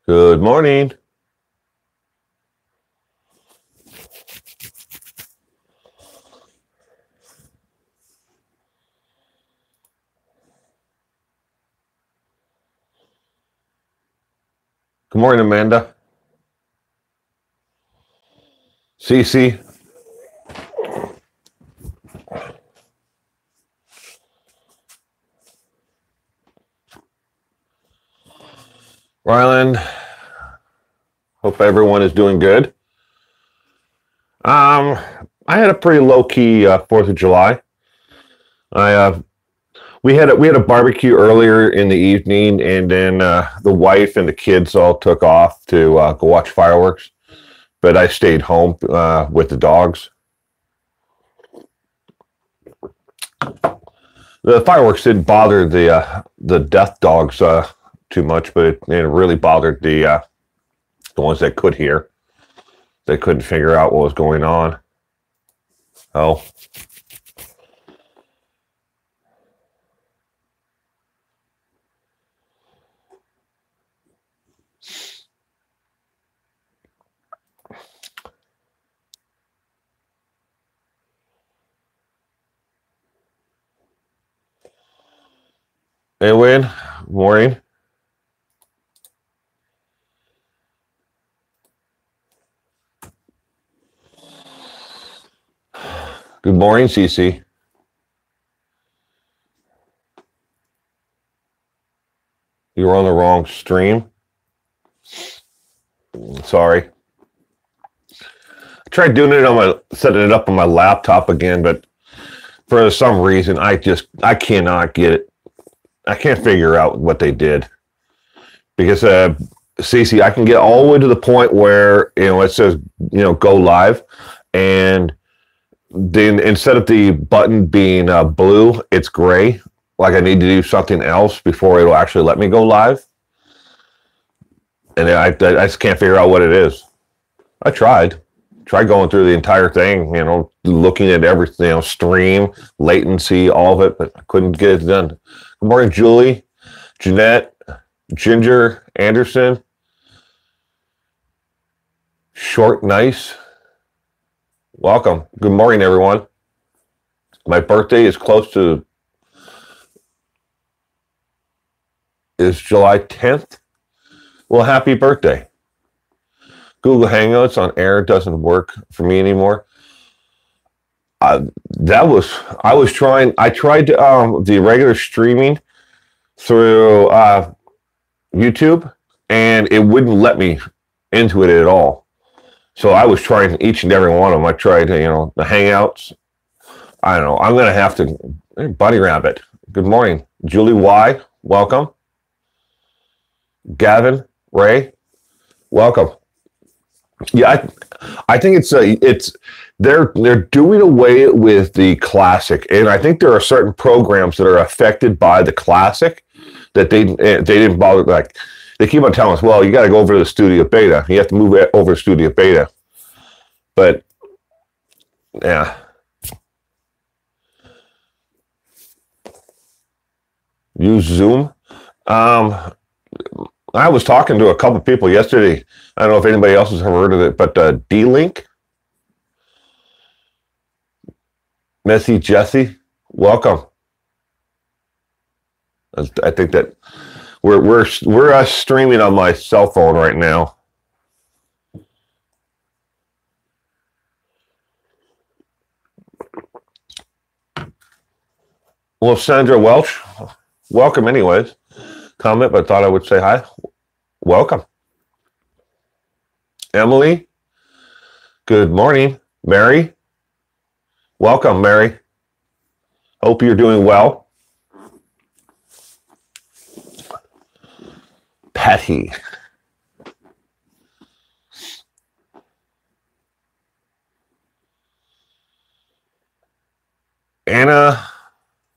Good morning. Good morning, Amanda. Cece. Ryland. Hope everyone is doing good. I had a pretty low-key 4th of July. We had a barbecue earlier in the evening, and then the wife and the kids all took off to go watch fireworks. But I stayed home with the dogs. The fireworks didn't bother the death dogs too much, but it really bothered the ones that could hear. They couldn't figure out what was going on. Oh. Hey, Wayne. Morning. Good morning, Cece. You were on the wrong stream. Sorry. I tried doing it setting it up on my laptop again, but for some reason, I cannot get it. I can't figure out what they did. Because, Cece, I can get all the way to the point where, it says, go live. And then instead of the button being blue, it's gray. Like I need to do something else before it'll actually let me go live. And I just can't figure out what it is. I tried going through the entire thing, looking at everything, stream, latency, all of it, but I couldn't get it done. Good morning, Julie, Jeanette, Ginger, Anderson, Short Nice. Welcome. Good morning, everyone. My birthday is July 10th. Well, happy birthday. Google Hangouts on air doesn't work for me anymore. I tried the regular streaming through YouTube, and it wouldn't let me into it at all. So I was trying each and every one of them. I tried, the Hangouts. I don't know. I'm going to have to... Bunny Rabbit. Good morning. Julie Y. Welcome. Gavin, Ray, welcome. Yeah, I think they're doing away with the classic, and I think there are certain programs that are affected by the classic that they didn't bother. Like they keep on telling us, well, you got to go over to the Studio Beta. You have to move it over to Studio Beta. But yeah, use Zoom. I was talking to a couple of people yesterday. I don't know if anybody else has heard of it, but D-Link. Messy Jesse, welcome. I think that we're streaming on my cell phone right now. Well, Sandra Welch, welcome anyways. Comment, but thought I would say hi. Welcome. Emily, good morning. Mary, welcome, Mary. Hope you're doing well. Patty. Anna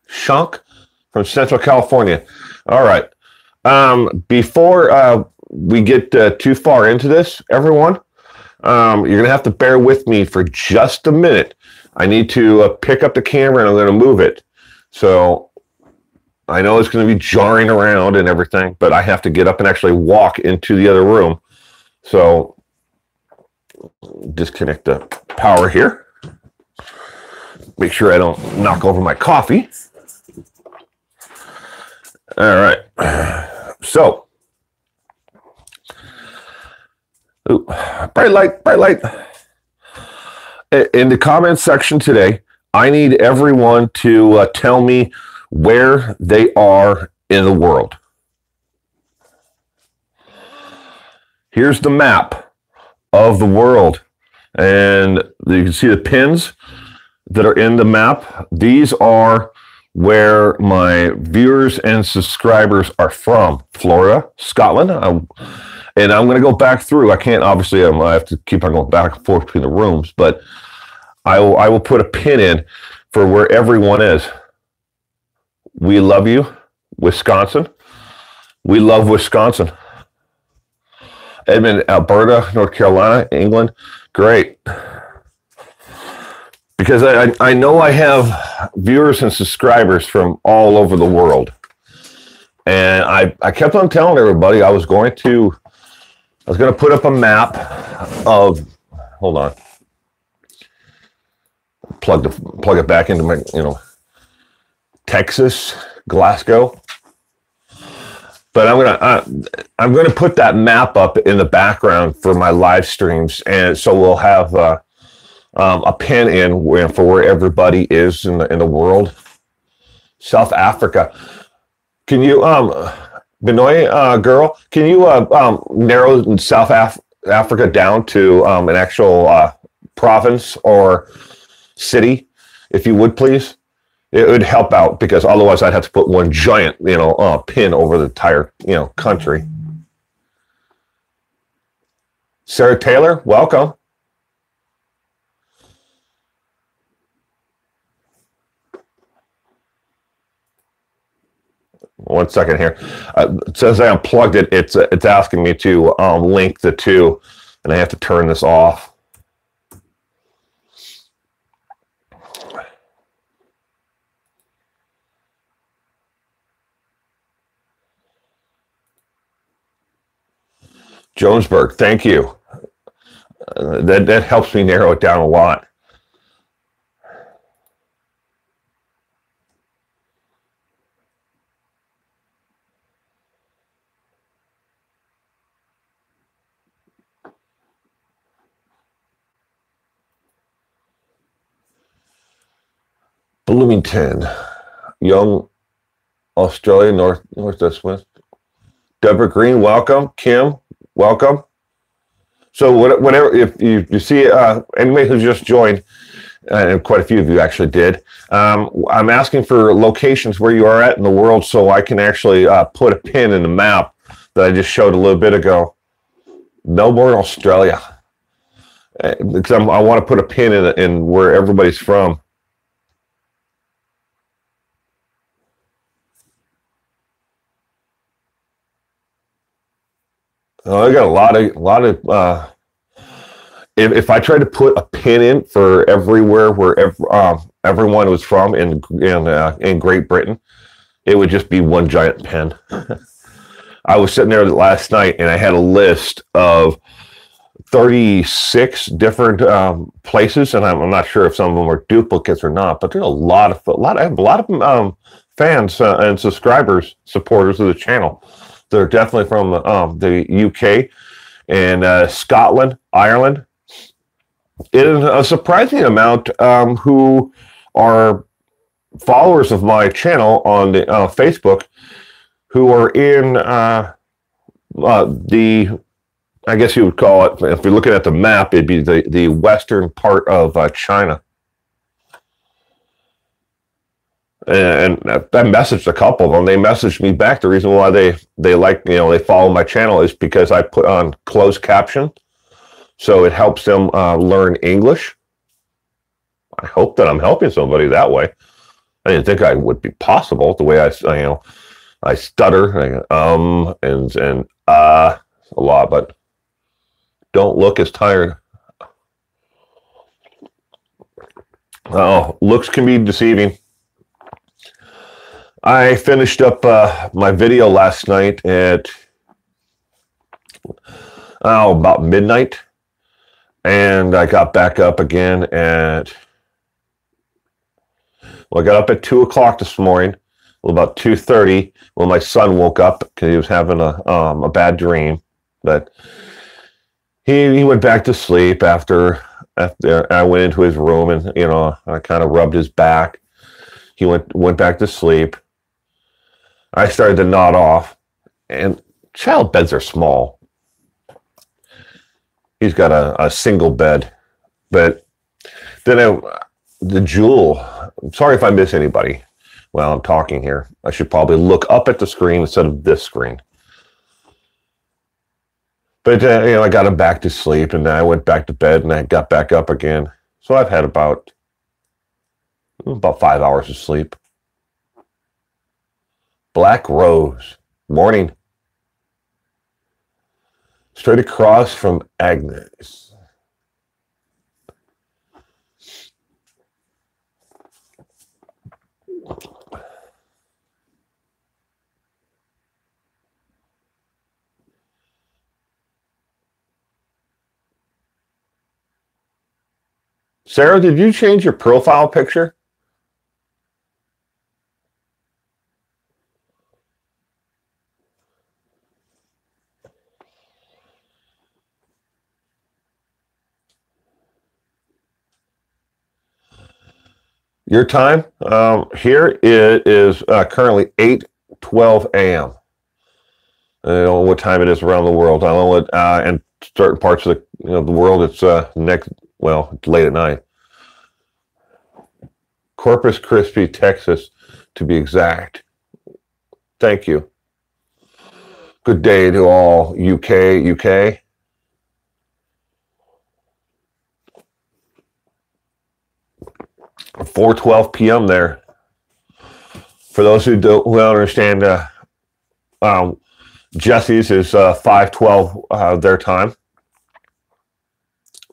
Shunk from Central California. All right. Before we get too far into this, everyone, you're going to have to bear with me for just a minute. I need to pick up the camera and I'm going to move it. So I know it's going to be jarring around and everything, but I have to get up and actually walk into the other room. So disconnect the power here. Make sure I don't knock over my coffee. All right. So, ooh, bright light, bright light. In the comments section today, I need everyone to tell me where they are in the world. Here's the map of the world, and you can see the pins that are in the map. These are where my viewers and subscribers are from. Florida, Scotland, and I'm going to go back through. I can't, obviously, I have to keep on going back and forth between the rooms, but I will put a pin in for where everyone is. We love you, Wisconsin. We love Wisconsin. Edmond, Alberta, North Carolina, England. Great. Because I know I have viewers and subscribers from all over the world. And I kept on telling everybody I was going to put up a map of, hold on. Plug it back into my, Texas, Glasgow. But I'm gonna put that map up in the background for my live streams, and so we'll have a pin in for where everybody is in the world. South Africa. Can you Benoit girl? Can you narrow South Africa down to an actual province or city, if you would, please? It would help out, because otherwise I'd have to put one giant, pin over the entire, country. Sarah Taylor, welcome. One second here. Since I unplugged it, it's asking me to link the two, and I have to turn this off. Jonesburg, thank you. That helps me narrow it down a lot. Bloomington, Young, Australia, Northwest West. Deborah Green, welcome. Kim, welcome. So whatever, if you see anybody who's just joined, and quite a few of you actually did, I'm asking for locations where you are at in the world, so I can actually put a pin in the map that I just showed a little bit ago. Melbourne, Australia, because I want to put a pin in where everybody's from. I got a lot of. If I tried to put a pin in for everywhere where everyone was from in Great Britain, it would just be one giant pin. I was sitting there last night, and I had a list of 36 different places, and I'm not sure if some of them are duplicates or not. But there's I have a lot of fans and subscribers, supporters of the channel. They're definitely from the UK and Scotland, Ireland. It is a surprising amount who are followers of my channel on the Facebook, who are in I guess you would call it, if you're looking at the map, it'd be the western part of China. And I messaged a couple of them. They messaged me back. The reason why they like, they follow my channel is because I put on closed caption, so it helps them learn English. I hope that I'm helping somebody that way. I didn't think I would be possible the way I stutter and a lot, but don't look as tired. Oh, looks can be deceiving. I finished up my video last night at about midnight, and I got back up again at, well, I got up at 2 o'clock this morning, about 2:30, when my son woke up because he was having a bad dream. But he went back to sleep after I went into his room, and I kind of rubbed his back. He went back to sleep. I started to nod off, and child beds are small. He's got a single bed, but then the Jewel. I'm sorry if I miss anybody while I'm talking here. I should probably look up at the screen instead of this screen. But I got him back to sleep, and then I went back to bed, and I got back up again. So I've had about 5 hours of sleep. Black Rose, morning. Straight across from Agnes. Sarah, did you change your profile picture? Your time? Here it is currently 8:12 a.m. I don't know what time it is around the world. I don't know what, and certain parts of the world, it's it's late at night. Corpus Christi, Texas, to be exact. Thank you. Good day to all UK. 4:12 p.m. there. For those who don't understand, Jesse's is 5:12 their time.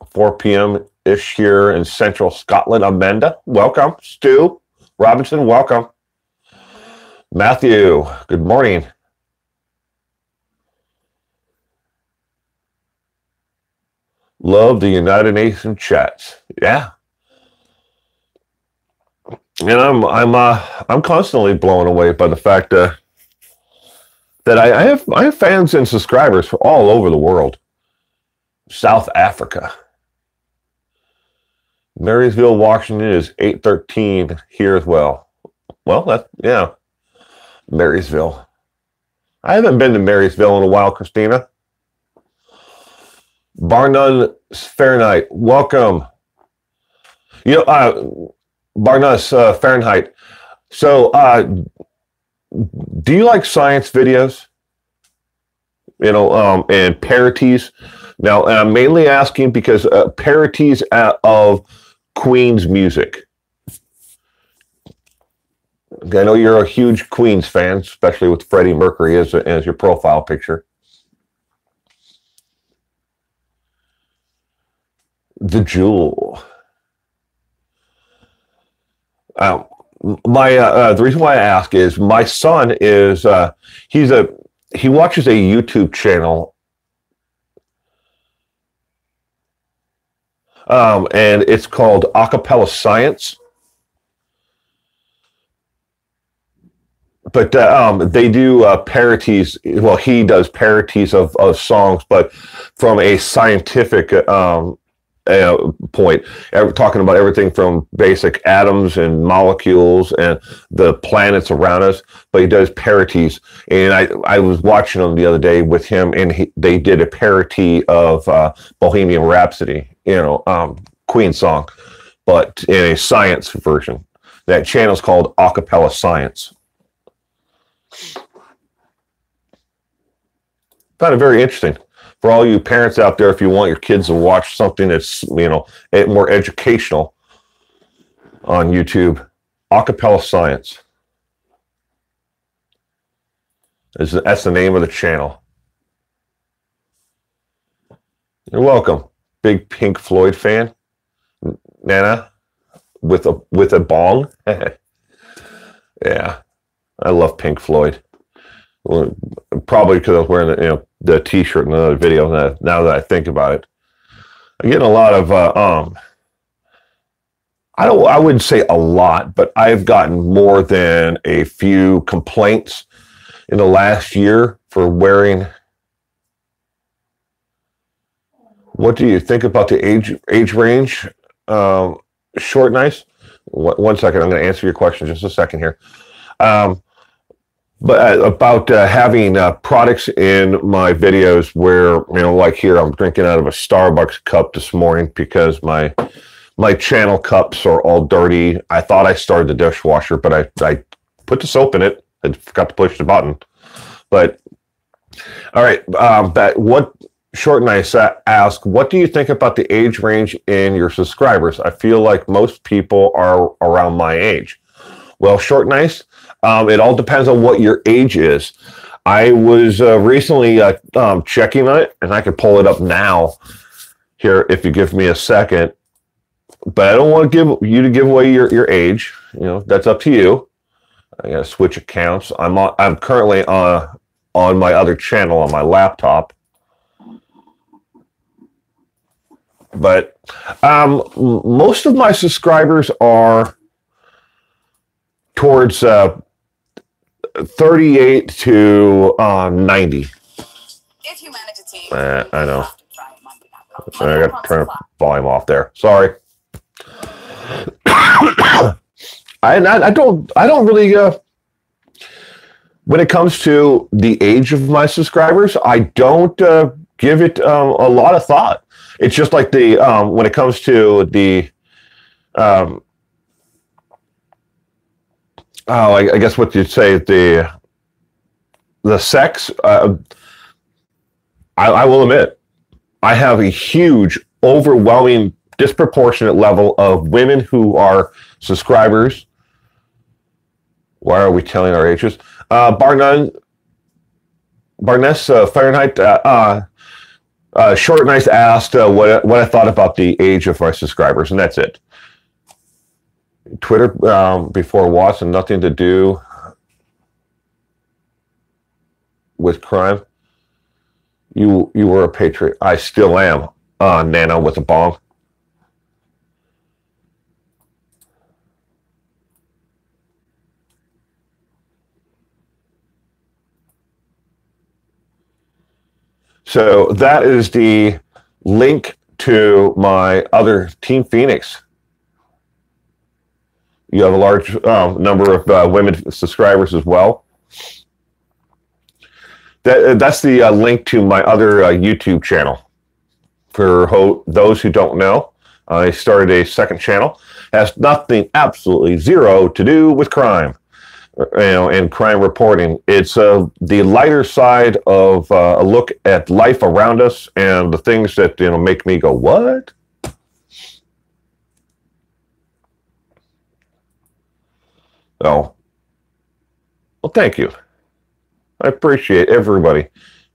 4 p.m. ish here in central Scotland. Amanda, welcome. Stu Robinson, welcome. Matthew, good morning. Love the United Nations chats. Yeah. And I'm constantly blown away by the fact that I have fans and subscribers from all over the world. South Africa. Marysville, Washington is 8:13 here as well. Well, Marysville. I haven't been to Marysville in a while, Christina. Barnum Fahrenheit, welcome. Barnus Fahrenheit. So, do you like science videos? And parodies? Now, I'm mainly asking because parodies of Queen's music. I know you're a huge Queen's fan, especially with Freddie Mercury as your profile picture. The Jewel. The reason why I ask is my son is he watches a YouTube channel, and it's called Acapella Science. But they do parodies. Well, he does parodies of songs, but from a scientific point, talking about everything from basic atoms and molecules and the planets around us. But he does parodies, and I was watching them the other day with him, and they did a parody of Bohemian Rhapsody, Queen song, but in a science version. That channel's called Acapella Science. Found it very interesting. For all you parents out there, if you want your kids to watch something that's, more educational on YouTube, Acapella Science. That's the name of the channel. You're welcome. Big Pink Floyd fan. Nana with a bong. Yeah. I love Pink Floyd. Well, probably because I was wearing the T-shirt in another video. Now that I think about it, I'm getting a lot of I wouldn't say a lot, but I've gotten more than a few complaints in the last year for wearing. What do you think about the age range? Short, nice. One second, I'm going to answer your question in just a second here. But about having products in my videos where, like here, I'm drinking out of a Starbucks cup this morning because my channel cups are all dirty. I thought I started the dishwasher, but I put the soap in it and forgot to push the button. But all right, Short and Nice ask, what do you think about the age range in your subscribers? I feel like most people are around my age. Well, Short and Nice, it all depends on what your age is. I was recently checking on it, and I can pull it up now here if you give me a second. But I don't want to give away your age. That's up to you. I got to switch accounts. I'm currently on my other channel on my laptop. But most of my subscribers are towards 38 to 90. If humanity, I know. I got to turn the volume off there. Sorry. I don't really. When it comes to the age of my subscribers, I don't give it a lot of thought. It's just like when it comes to the I guess what you'd say the sex. I will admit, I have a huge, overwhelming, disproportionate level of women who are subscribers. Why are we telling our ages? Barness Fahrenheit. Short and Nice asked what I thought about the age of our subscribers, and that's it. Twitter before Watson, nothing to do with crime. You were a patriot. I still am. Nano with a bong. So that is the link to my other Team Phoenix. You have a large number of women subscribers as well. That's the link to my other YouTube channel. For those who don't know, I started a second channel. It has nothing, absolutely zero to do with crime. And crime reporting. It's the lighter side of a look at life around us and the things that make me go, what? Oh, well, thank you. I appreciate everybody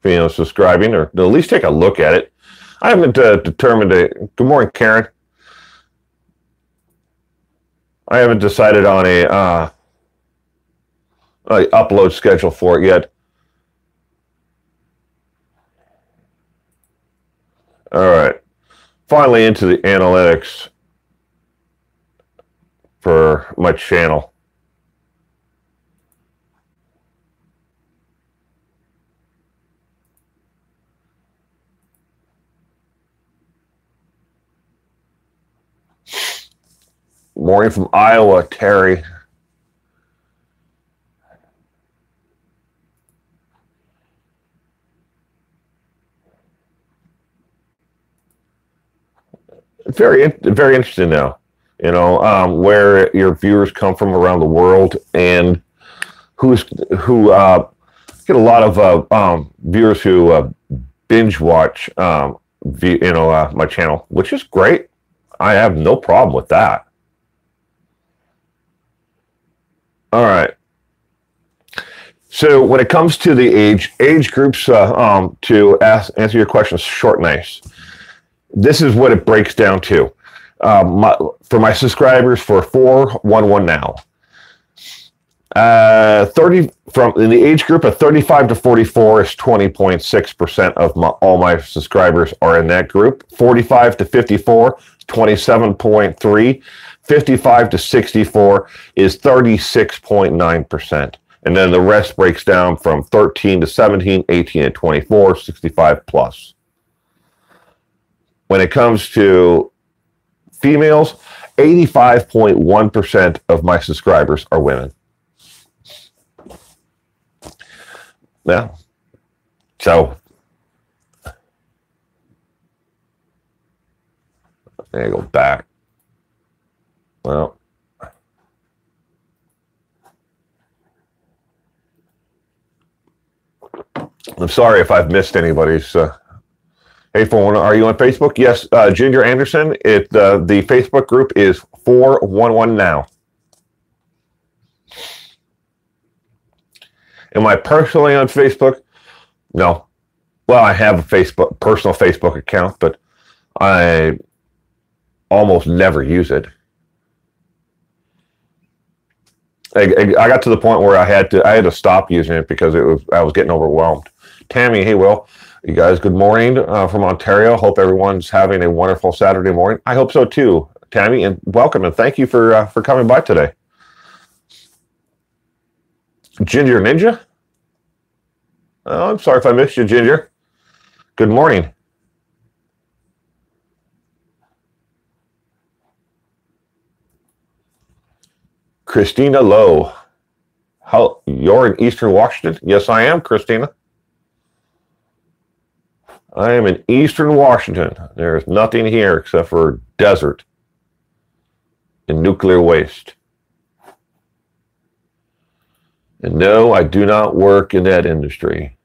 subscribing or at least take a look at it. I haven't determined it. Good morning, Karen. I haven't decided on a upload schedule for it yet. All right. Finally into the analytics for my channel. Morning from Iowa, Terry. Very interesting now, where your viewers come from around the world and who get a lot of viewers who binge watch my channel, which is great. I have no problem with that. All right. So when it comes to the age groups, to answer your question, Short and Nice. This is what it breaks down to. For my subscribers for 411 now, 30 from in the age group of 35 to 44 is 20.6% of all my subscribers are in that group. 45 to 54, 27.3. 55 to 64 is 36.9%. And then the rest breaks down from 13 to 17, 18 to 24, 65 plus. When it comes to females, 85.1% of my subscribers are women. Yeah. So there you go back. Well, I'm sorry if I've missed anybody's. Hey, phone, are you on Facebook? Yes, Ginger Anderson. The Facebook group is 411 Now. Am I personally on Facebook? No. Well, I have a personal Facebook account, but I almost never use it. I got to the point where I had to stop using it because I was getting overwhelmed. Tammy, hey Will, you guys, good morning from Ontario. Hope everyone's having a wonderful Saturday morning. I hope so too, Tammy, and welcome and thank you for coming by today. Ginger Ninja? Oh, I'm sorry if I missed you, Ginger. Good morning. Christina Lowe. You're in Eastern Washington? Yes, I am, Christina. I am in Eastern Washington. There's nothing here except for desert and nuclear waste. And no, I do not work in that industry.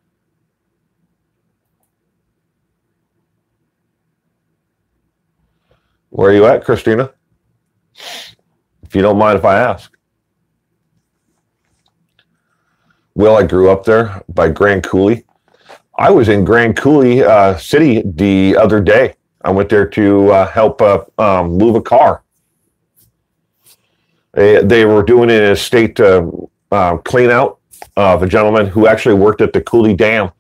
Where are you at, Christina? If you don't mind if I ask. Well, I grew up there by Grand Coulee. I was in Grand Coulee City the other day. I went there to help move a car. They were doing an estate clean out of a gentleman who actually worked at the Coulee Dam.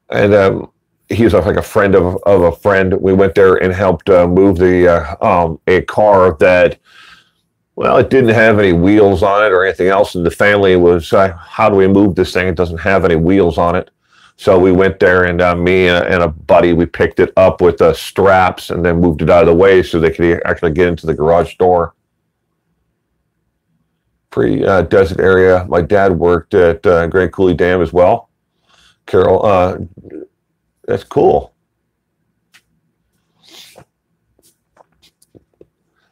And he was like a friend of a friend. We went there and helped move a car that, well, it didn't have any wheels on it or anything else. And the family was, how do we move this thing? It doesn't have any wheels on it. So we went there, and me and a buddy, we picked it up with straps and then moved it out of the way so they could actually get into the garage door. Pretty desert area. My dad worked at Grand Coulee Dam as well. Carol, that's cool.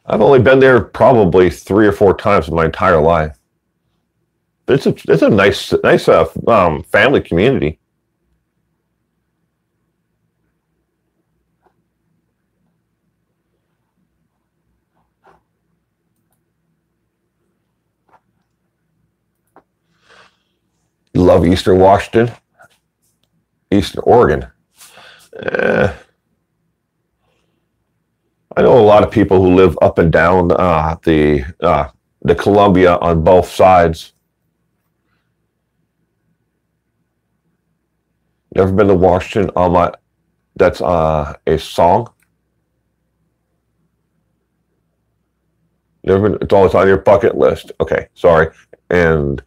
I've only been there probably 3 or 4 times in my entire life. But it's a nice family community. Love Eastern Washington, Eastern Oregon. I know a lot of people who live up and down the Columbia on both sides. Never been to Washington on my. That's a song. Never been. It's always on your bucket list. Okay, sorry. And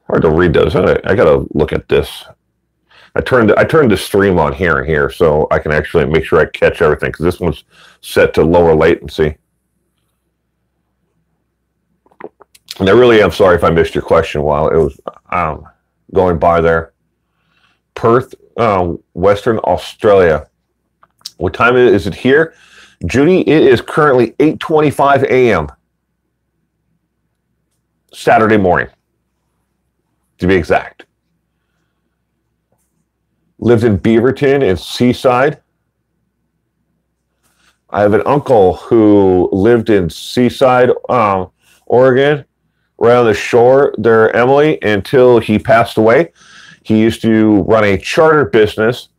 hard to read those. I gotta look at this. I turned the stream on here and here so I can actually make sure I catch everything, because this one's set to lower latency. And I really am sorry if I missed your question while it was going by there. Perth, Western Australia. What time is it here? Judy, it is currently 8:25 a.m. Saturday morning, to be exact. Lived in Beaverton and Seaside. I have an uncle who lived in Seaside, Oregon, right on the shore there, Emily, until he passed away. He used to run a charter business,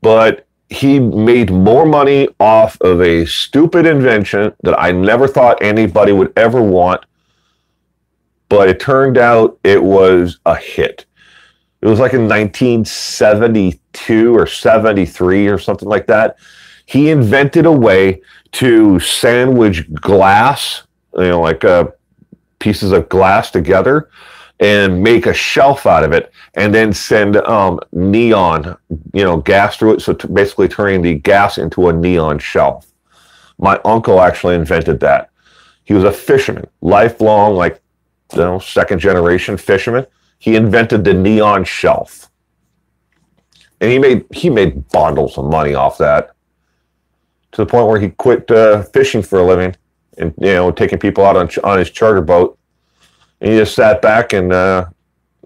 but he made more money off of a stupid invention that I never thought anybody would ever want, but it turned out it was a hit. It was like in 1972 or 73 or something like that. He invented a way to sandwich glass, like pieces of glass together and make a shelf out of it, and then send neon, gas through it. So basically turning the gas into a neon shelf. My uncle actually invented that. He was a fisherman, lifelong, second generation fisherman. He invented the neon shelf, and he made bundles of money off that, to the point where he quit fishing for a living, and taking people out on his charter boat. And he just sat back and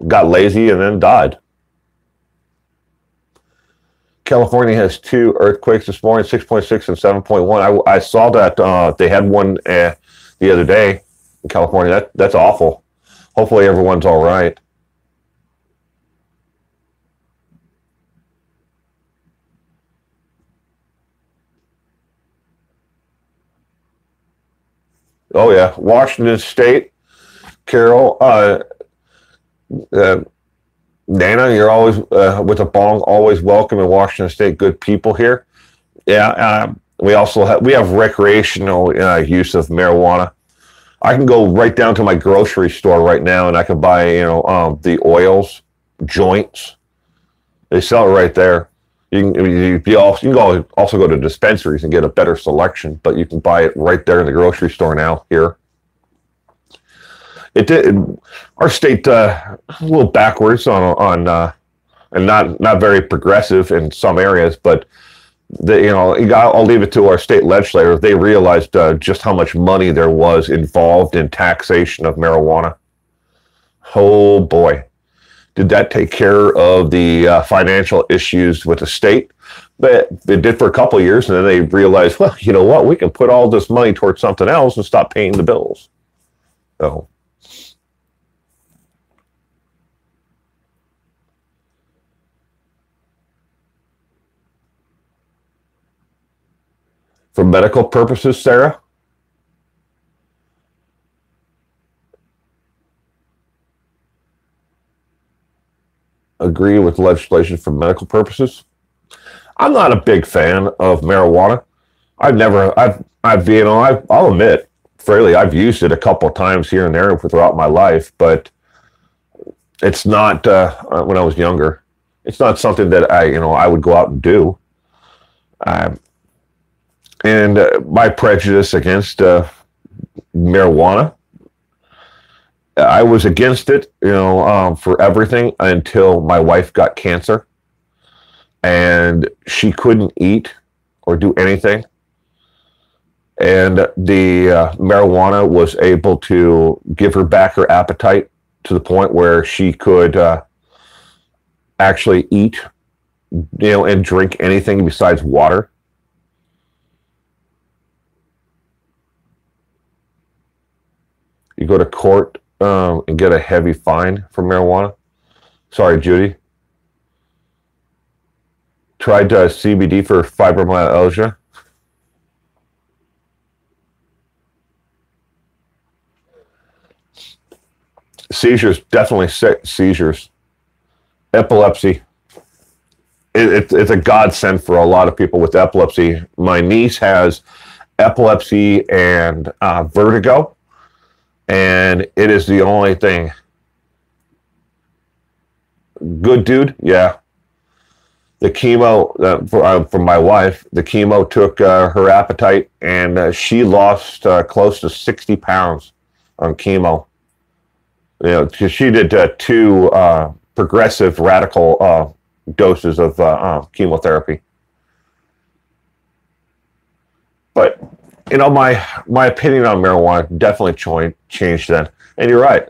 got lazy and then died. California has 2 earthquakes this morning, 6.6 and 7.1. I saw that they had one the other day in California. That's awful. Hopefully everyone's all right. Oh yeah, Washington State. Carol, Nana, you're always with a bong, always welcome in Washington State. Good people here. Yeah, we have recreational use of marijuana. I can go right down to my grocery store right now, and I can buy the oils, joints. They sell it right there. You can also go to dispensaries and get a better selection, but you can buy it right there in the grocery store now here. Our state a little backwards on and not very progressive in some areas, but I'll leave it to our state legislators. They realized just how much money there was involved in taxation of marijuana. Oh boy, did that take care of the financial issues with the state? But it did for a couple of years, and then they realized, well, you know what? We can put all this money towards something else and stop paying the bills. So. For medical purposes, Sarah? Agree with legislation for medical purposes? I'm not a big fan of marijuana. I'll admit, freely, I've used it a couple of times here and there throughout my life, but it's not, when I was younger, it's not something that I would go out and do. And my prejudice against marijuana, I was against it, for everything until my wife got cancer, and she couldn't eat or do anything. And the marijuana was able to give her back her appetite to the point where she could actually eat, and drink anything besides water. You go to court and get a heavy fine for marijuana. Sorry, Judy. Tried CBD for fibromyalgia. Seizures, definitely seizures. Epilepsy. It's a godsend for a lot of people with epilepsy. My niece has epilepsy and vertigo. And it is the only thing. Good dude, yeah. The chemo, for my wife, the chemo took her appetite, and she lost close to 60 pounds on chemo. She did 2 progressive radical doses of chemotherapy. But my opinion on marijuana definitely changed then. And you're right,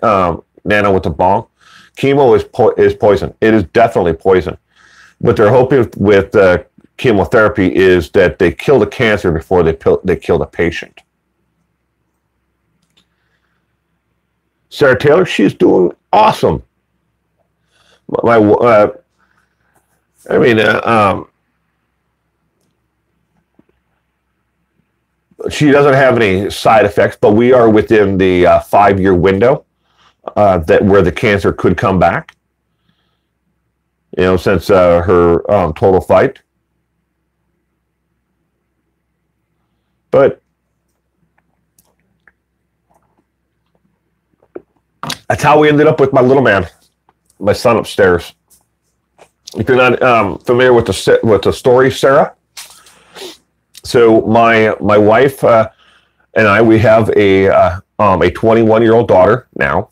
Nana with the bong. Chemo is poison. It is definitely poison. What they're hoping with chemotherapy is that they kill the cancer before they kill the patient. Sarah Taylor, she's doing awesome. She doesn't have any side effects, but we are within the 5-year window that where the cancer could come back. Since her total fight. But that's how we ended up with my little man, my son upstairs. If you're not familiar with the story, Sarah, so my wife and I, we have a 21-year-old daughter now.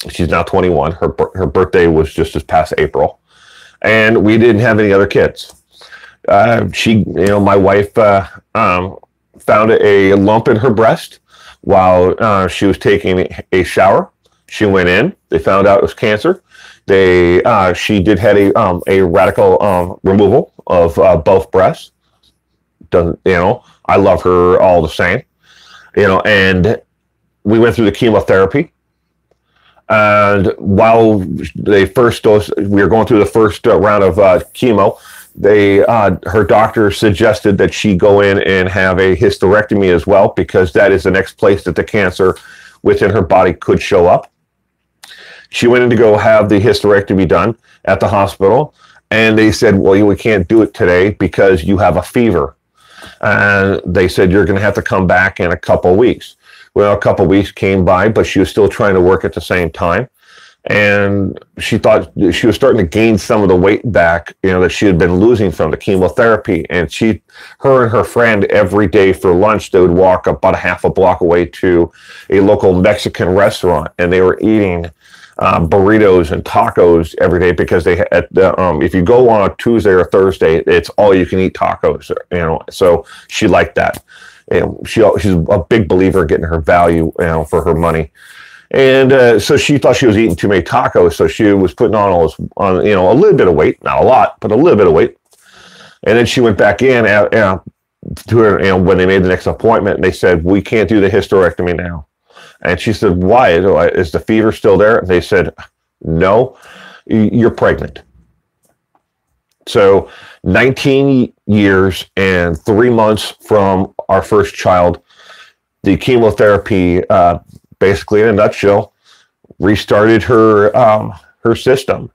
She's now 21. Her birthday was just this past April, and we didn't have any other kids. My wife found a lump in her breast while she was taking a shower. She went in. They found out it was cancer. She did had a radical removal of both breasts. I love her all the same. And we went through the chemotherapy. And while we were going through the first round of chemo, her doctor suggested that she go in and have a hysterectomy as well, because that is the next place that the cancer within her body could show up. She went in to go have the hysterectomy done at the hospital, and they said, well, we can't do it today because you have a fever. And they said, you're going to have to come back in a couple of weeks. Well, a couple of weeks came by, but she was still trying to work at the same time. And she thought she was starting to gain some of the weight back, that she had been losing from the chemotherapy. And her and her friend, every day for lunch, they would walk about a half a block away to a local Mexican restaurant, and they were eating burritos and tacos every day, because if you go on a Tuesday or Thursday, it's all you can eat tacos. So she liked that. She's a big believer in getting her value, for her money. And so she thought she was eating too many tacos, so she was putting on a little bit of weight, not a lot, but a little bit of weight. And then she went back in to her, when they made the next appointment, and they said, we can't do the hysterectomy now. And she said, why? Is the fever still there? They said, no, you're pregnant. So 19 years and 3 months from our first child, the chemotherapy, basically in a nutshell, restarted her system.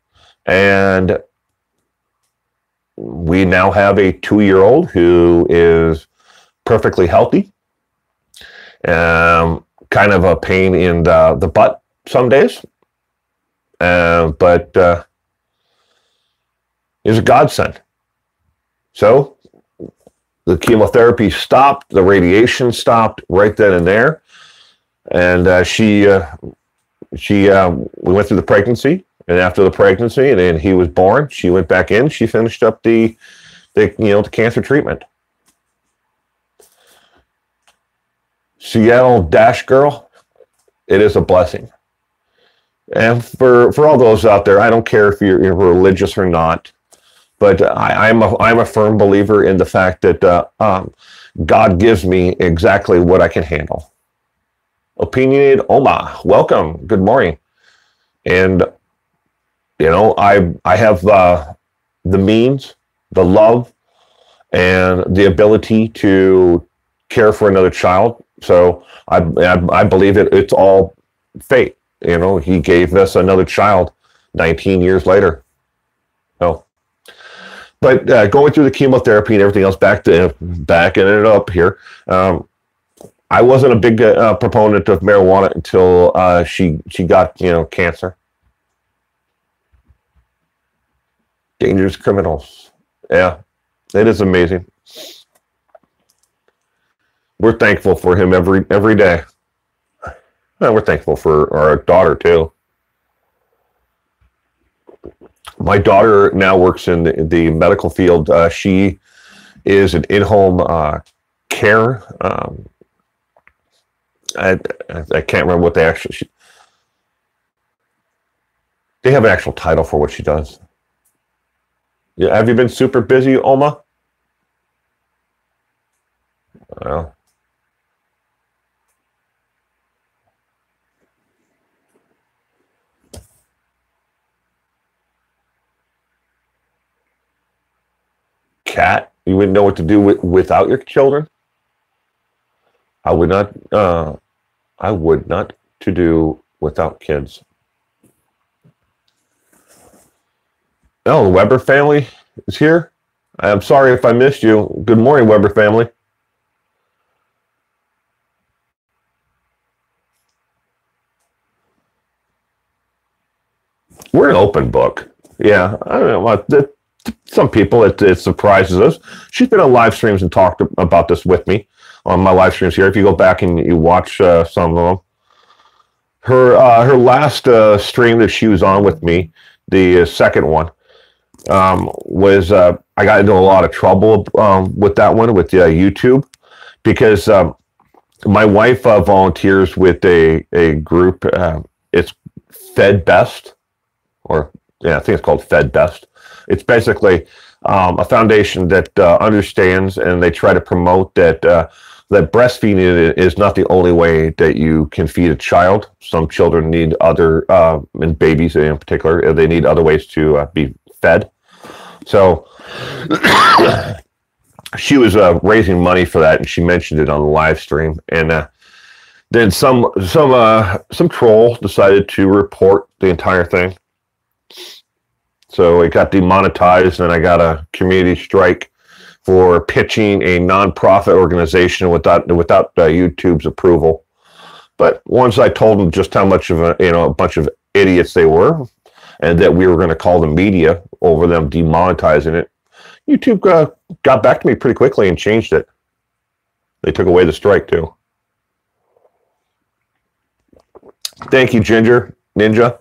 And we now have a 2-year-old who is perfectly healthy. Kind of a pain in the butt some days. But is a godsend. So the chemotherapy stopped, the radiation stopped right then and there, and we went through the pregnancy, and after the pregnancy, and then he was born, she went back in. She finished up the cancer treatment. Seattle Dash Girl, it is a blessing. And for all those out there, I don't care if you're religious or not, but I'm a firm believer in the fact that God gives me exactly what I can handle. Opinionated Oma, welcome, good morning. And I have the means, the love, and the ability to care for another child. So I believe it's all fate. He gave us another child 19 years later. Oh, but going through the chemotherapy and everything else, backing it up here. I wasn't a big proponent of marijuana until she got cancer. Dangerous criminals. Yeah, it is amazing. We're thankful for him every day. Well, we're thankful for our daughter too. My daughter now works in the medical field. She is an in-home care. I can't remember what they have an actual title for what she does. Yeah, have you been super busy, Oma? Well. Cat, you wouldn't know what to do without your children? I would not. I would not to do without kids. Oh, the Weber family is here. I'm sorry if I missed you. Good morning, Weber family. We're an open book. Yeah, I don't know. Some people, it surprises us. She's been on live streams and talked about this with me on my live streams here. If you go back and you watch some of them, her last stream that she was on with me, the second one, was I got into a lot of trouble with that one with YouTube because my wife volunteers with a group. It's Fed Best, or yeah, I think it's called Fed Best. It's basically a foundation that understands, and they try to promote that that breastfeeding is not the only way that you can feed a child. Some children need other, and babies in particular, they need other ways to be fed. So she was raising money for that, and she mentioned it on the live stream. And then some troll decided to report the entire thing. So it got demonetized, and I got a community strike for pitching a nonprofit organization without YouTube's approval. But once I told them just how much of a bunch of idiots they were, and that we were going to call the media over them demonetizing it, YouTube got back to me pretty quickly and changed it. They took away the strike too. Thank you, Ginger Ninja.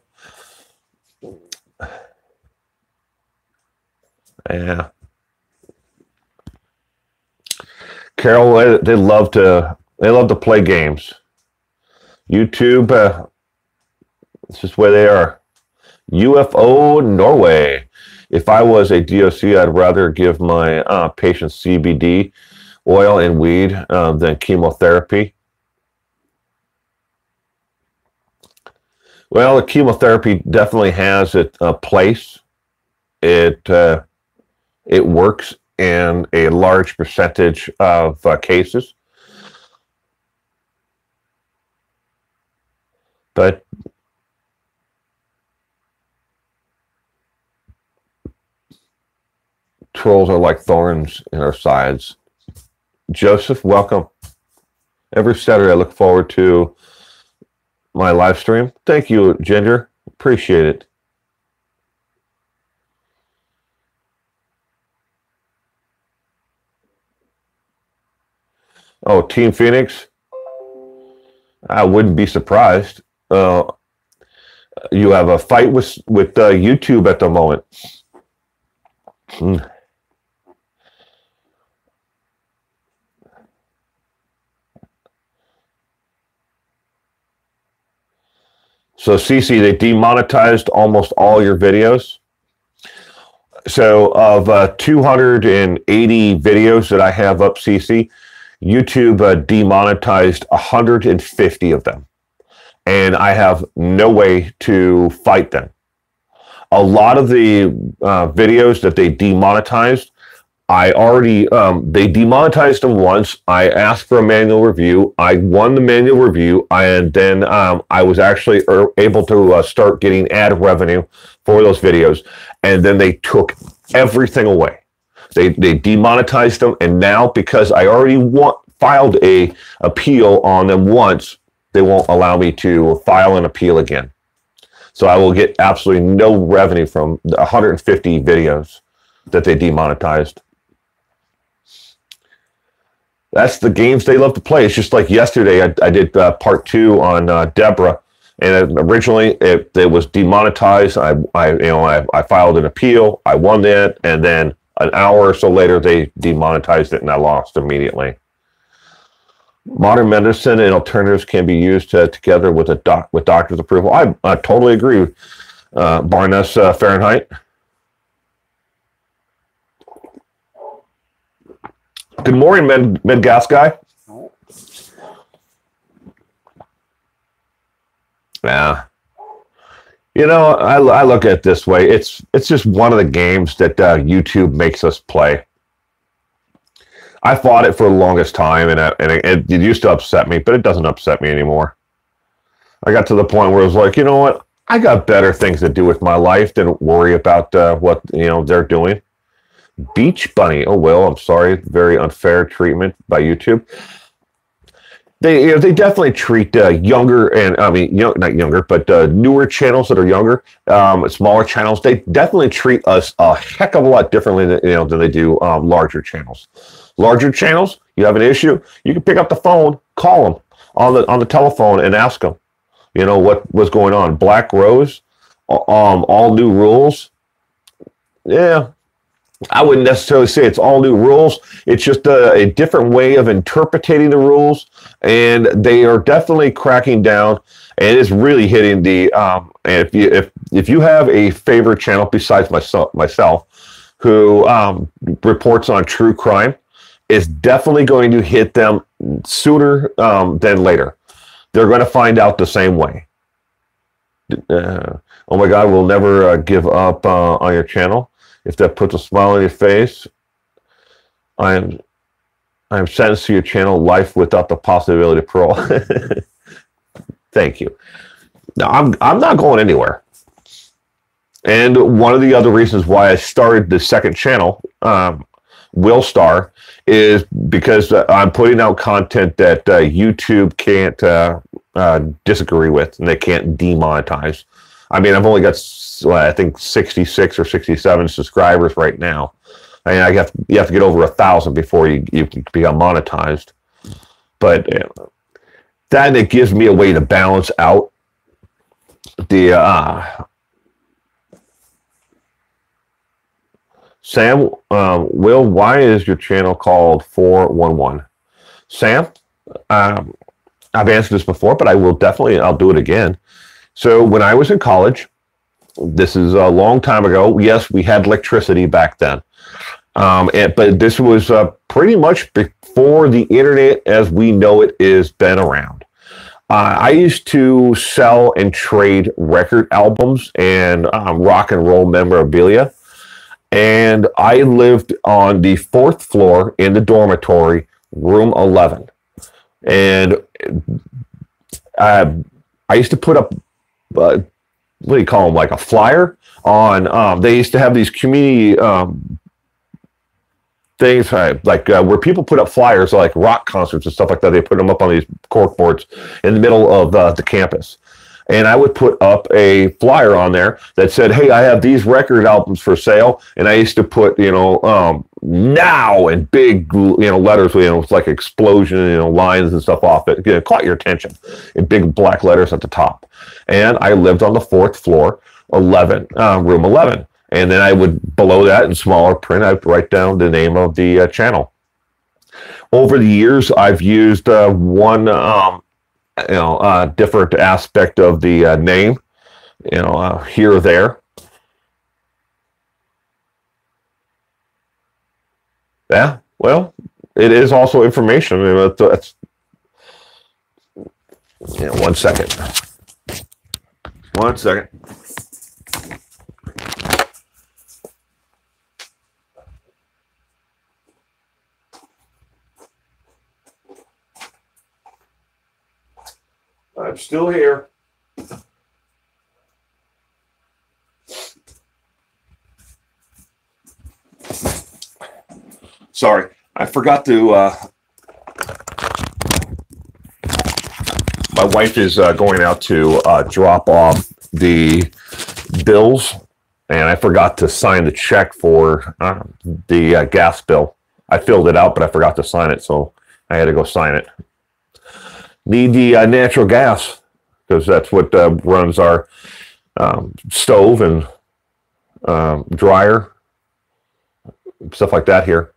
Yeah. Carol, they love to play games. YouTube, it's just where they are. UFO Norway. If I was a DOC, I'd rather give my patients CBD oil and weed than chemotherapy. Well, the chemotherapy definitely has a place. It works in a large percentage of cases. But trolls are like thorns in our sides. Joseph, welcome. Every Saturday I look forward to my live stream. Thank you, Ginger. Appreciate it. Oh, Team Phoenix? I wouldn't be surprised. You have a fight with YouTube at the moment. So, Cece, they demonetized almost all your videos. So, of 280 videos that I have up, Cece, YouTube demonetized 150 of them. And I have no way to fight them. A lot of the videos that they demonetized, I already, they demonetized them once. I asked for a manual review. I won the manual review, and then I was actually able to start getting ad revenue for those videos. And then they took everything away. They demonetized them, and now because I already filed a appeal on them once, they won't allow me to file an appeal again. So I will get absolutely no revenue from the 150 videos that they demonetized. That's the games they love to play. It's just like yesterday, I did part 2 on Deborah, and originally it was demonetized. I filed an appeal. I won that, and then an hour or so later, they demonetized it, and I lost immediately. Modern medicine and alternatives can be used together with doctor's approval. I totally agree, Barnes Fahrenheit. Good morning, Med Gas Guy. Yeah. You know, I look at it this way. It's just one of the games that YouTube makes us play. I fought it for the longest time, and it used to upset me, but it doesn't upset me anymore. I got to the point where it was like, you know what? I got better things to do with my life than worry about what they're doing. Beach Bunny. Oh well, I'm sorry. Very unfair treatment by YouTube. They definitely treat younger, and I mean not younger, but newer channels that are younger, smaller channels. They definitely treat us a heck of a lot differently than they do larger channels. Larger channels, you have an issue, you can pick up the phone, call them on the telephone, and ask them, what's going on. Black Rose, all new rules. Yeah. I wouldn't necessarily say it's all new rules. It's just a different way of interpreting the rules, and they are definitely cracking down. And it's really hitting the. And if you have a favorite channel besides myself, who reports on true crime, it's definitely going to hit them sooner than later. They're going to find out the same way. Oh my God, we'll never give up on your channel. If that puts a smile on your face, I am sentenced to your channel life without the possibility of parole. Thank you. No, I'm not going anywhere. And one of the other reasons why I started the second channel, Will Star, is because I'm putting out content that YouTube can't disagree with, and they can't demonetize. I mean, I've only got, I think, 66 or 67 subscribers right now. I mean, you have to get over 1,000 before you can become monetized. But that it gives me a way to balance out the Sam, Will, why is your channel called 411? Sam, I've answered this before, but I'll do it again. So when I was in college, this is a long time ago. Yes, we had electricity back then. But this was pretty much before the internet as we know it has been around. I used to sell and trade record albums and rock and roll memorabilia. And I lived on the 4th floor in the dormitory, room 11. And I used to put up, what do you call them, like a flyer on, they used to have these community things, like where people put up flyers, like rock concerts and stuff like that. They put them up on these cork boards in the middle of the campus. And I would put up a flyer on there that said, hey, I have these record albums for sale. And I used to put, now in big, letters, with like explosion, lines and stuff off it. Caught your attention in big black letters at the top. And I lived on the 4th floor, room 11. And then I would, below that in smaller print, I'd write down the name of the channel. Over the years, I've used one, different aspect of the name, here or there. Yeah, well, it is also information. That's, 1 second. 1 second. I'm still here. Sorry, I forgot to. My wife is going out to drop off the bills, and I forgot to sign the check for the gas bill. I filled it out, but I forgot to sign it, so I had to go sign it. Need the natural gas, because that's what runs our stove and dryer, stuff like that here.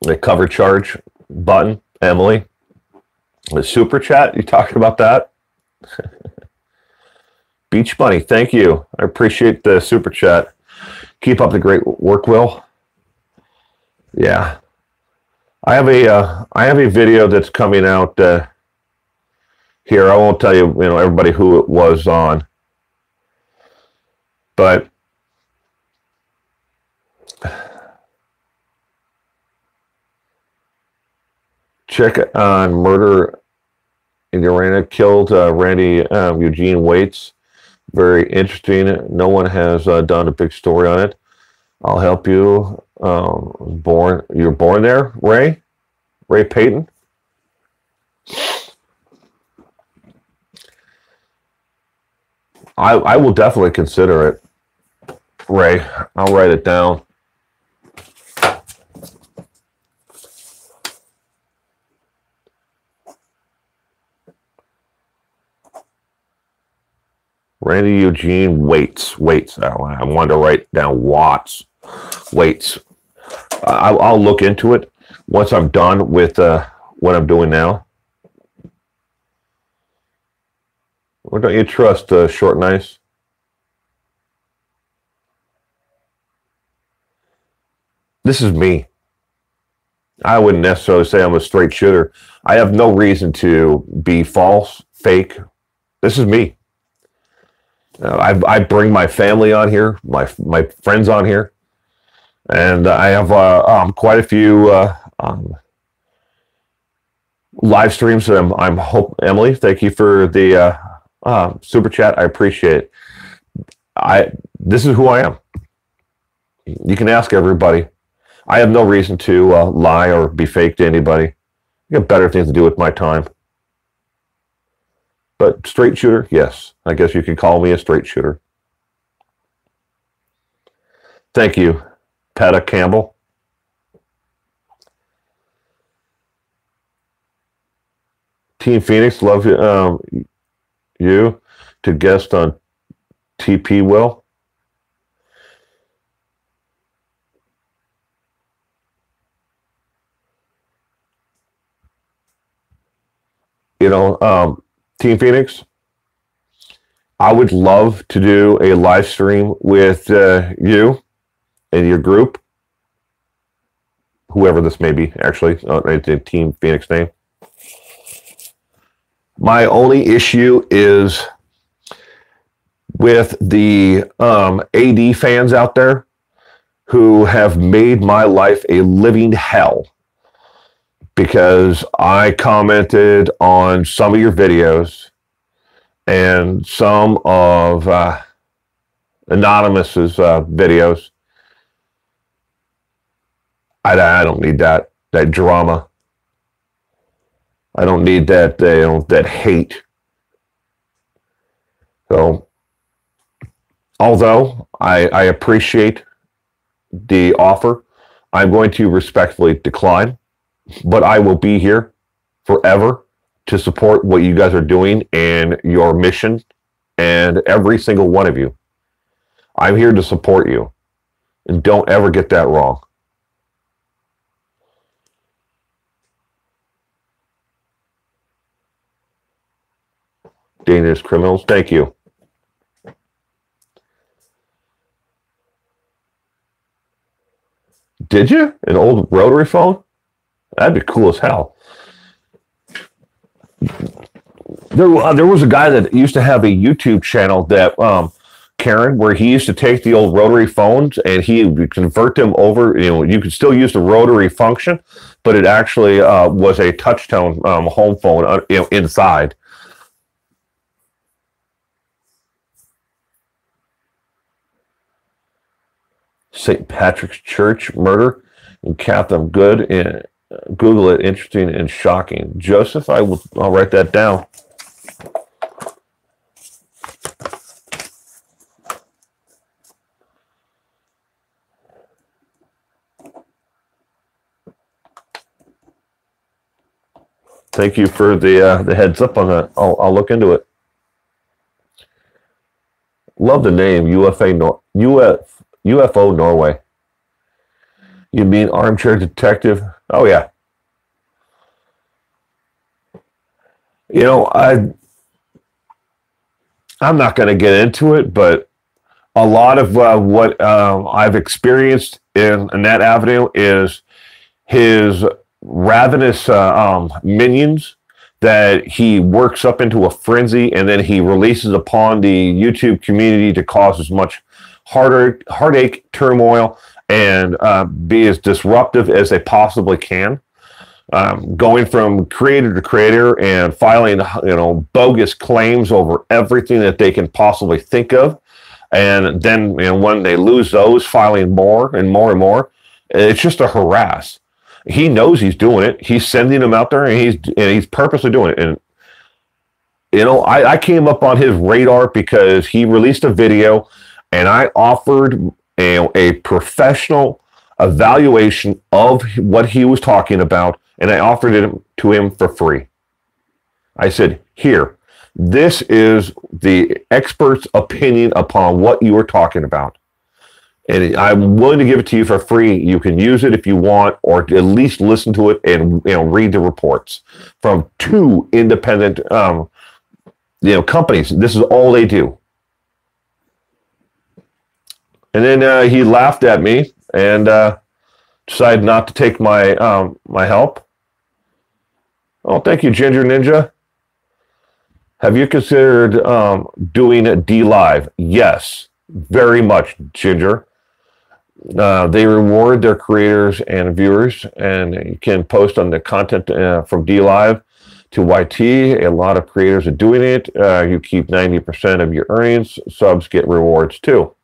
The cover charge button, Emily. The super chat, you talking about that? Beach Bunny, thank you. I appreciate the super chat. Keep up the great work, Will. Yeah, I have a video that's coming out here. I won't tell you, everybody who it was on, But check on murder in Urana killed Randy Eugene Waits. Very interesting. No one has done a big story on it. I'll help you. You're born there, Ray? Ray Payton? I will definitely consider it, Ray. I'll write it down. Randy Eugene Waits. I wanted to write down Watts. Waits. I'll look into it once I'm done with what I'm doing now. Or don't you trust Short Nice? This is me. I wouldn't necessarily say I'm a straight shooter. I have no reason to be false, fake. This is me. I bring my family on here, my friends on here, and I have quite a few live streams. I'm hope Emily, thank you for the super chat. I appreciate it. This is who I am. You can ask everybody. I have no reason to lie or be fake to anybody. I got better things to do with my time. But straight shooter, yes. I guess you could call me a straight shooter. Thank you, Petta Campbell. Team Phoenix, love you to guest on TP Will. You know, Team Phoenix, I would love to do a live stream with you and your group, whoever this may be, actually, the Team Phoenix name. My only issue is with the AD fans out there who have made my life a living hell. Because I commented on some of your videos and some of Anonymous's videos. I don't need that drama. I don't need that that hate. So, although I appreciate the offer, I'm going to respectfully decline. But I will be here forever to support what you guys are doing and your mission, and every single one of you. I'm here to support you. And don't ever get that wrong. Dangerous criminals, thank you. Did you? An old rotary phone? That'd be cool as hell. There was a guy that used to have a YouTube channel that, Karen, where he used to take the old rotary phones and he would convert them over. You know, you could still use the rotary function, but it actually was a touch-tone home phone inside. St. Patrick's Church murder and Catherine Good and Google it. Interesting and shocking. Joseph, I'll write that down. Thank you for the heads up on that. I'll look into it. Love the name UFO Norway. You mean armchair detective? Oh yeah. You know, I'm not going to get into it, but a lot of what I've experienced in that avenue is his ravenous minions that he works up into a frenzy, and then he releases upon the YouTube community to cause as much heartache, turmoil, and be as disruptive as they possibly can. Going from creator to creator and filing, bogus claims over everything that they can possibly think of. And then, when they lose those, filing more and more and more. It's just a harass. He knows he's doing it. He's sending them out there, and he's purposely doing it. And I came up on his radar because he released a video, and I offered a professional evaluation of what he was talking about, and I offered it to him for free. I said, here, this is the expert's opinion upon what you are talking about. And I'm willing to give it to you for free. You can use it if you want, or at least listen to it and read the reports from 2 independent companies. This is all they do. And then he laughed at me and decided not to take my my help. Oh, thank you, Ginger Ninja. Have you considered doing D-Live? Yes, very much, Ginger. They reward their creators and viewers, and you can post on the content from D-Live to YT. A lot of creators are doing it. You keep 90% of your earnings. Subs get rewards too.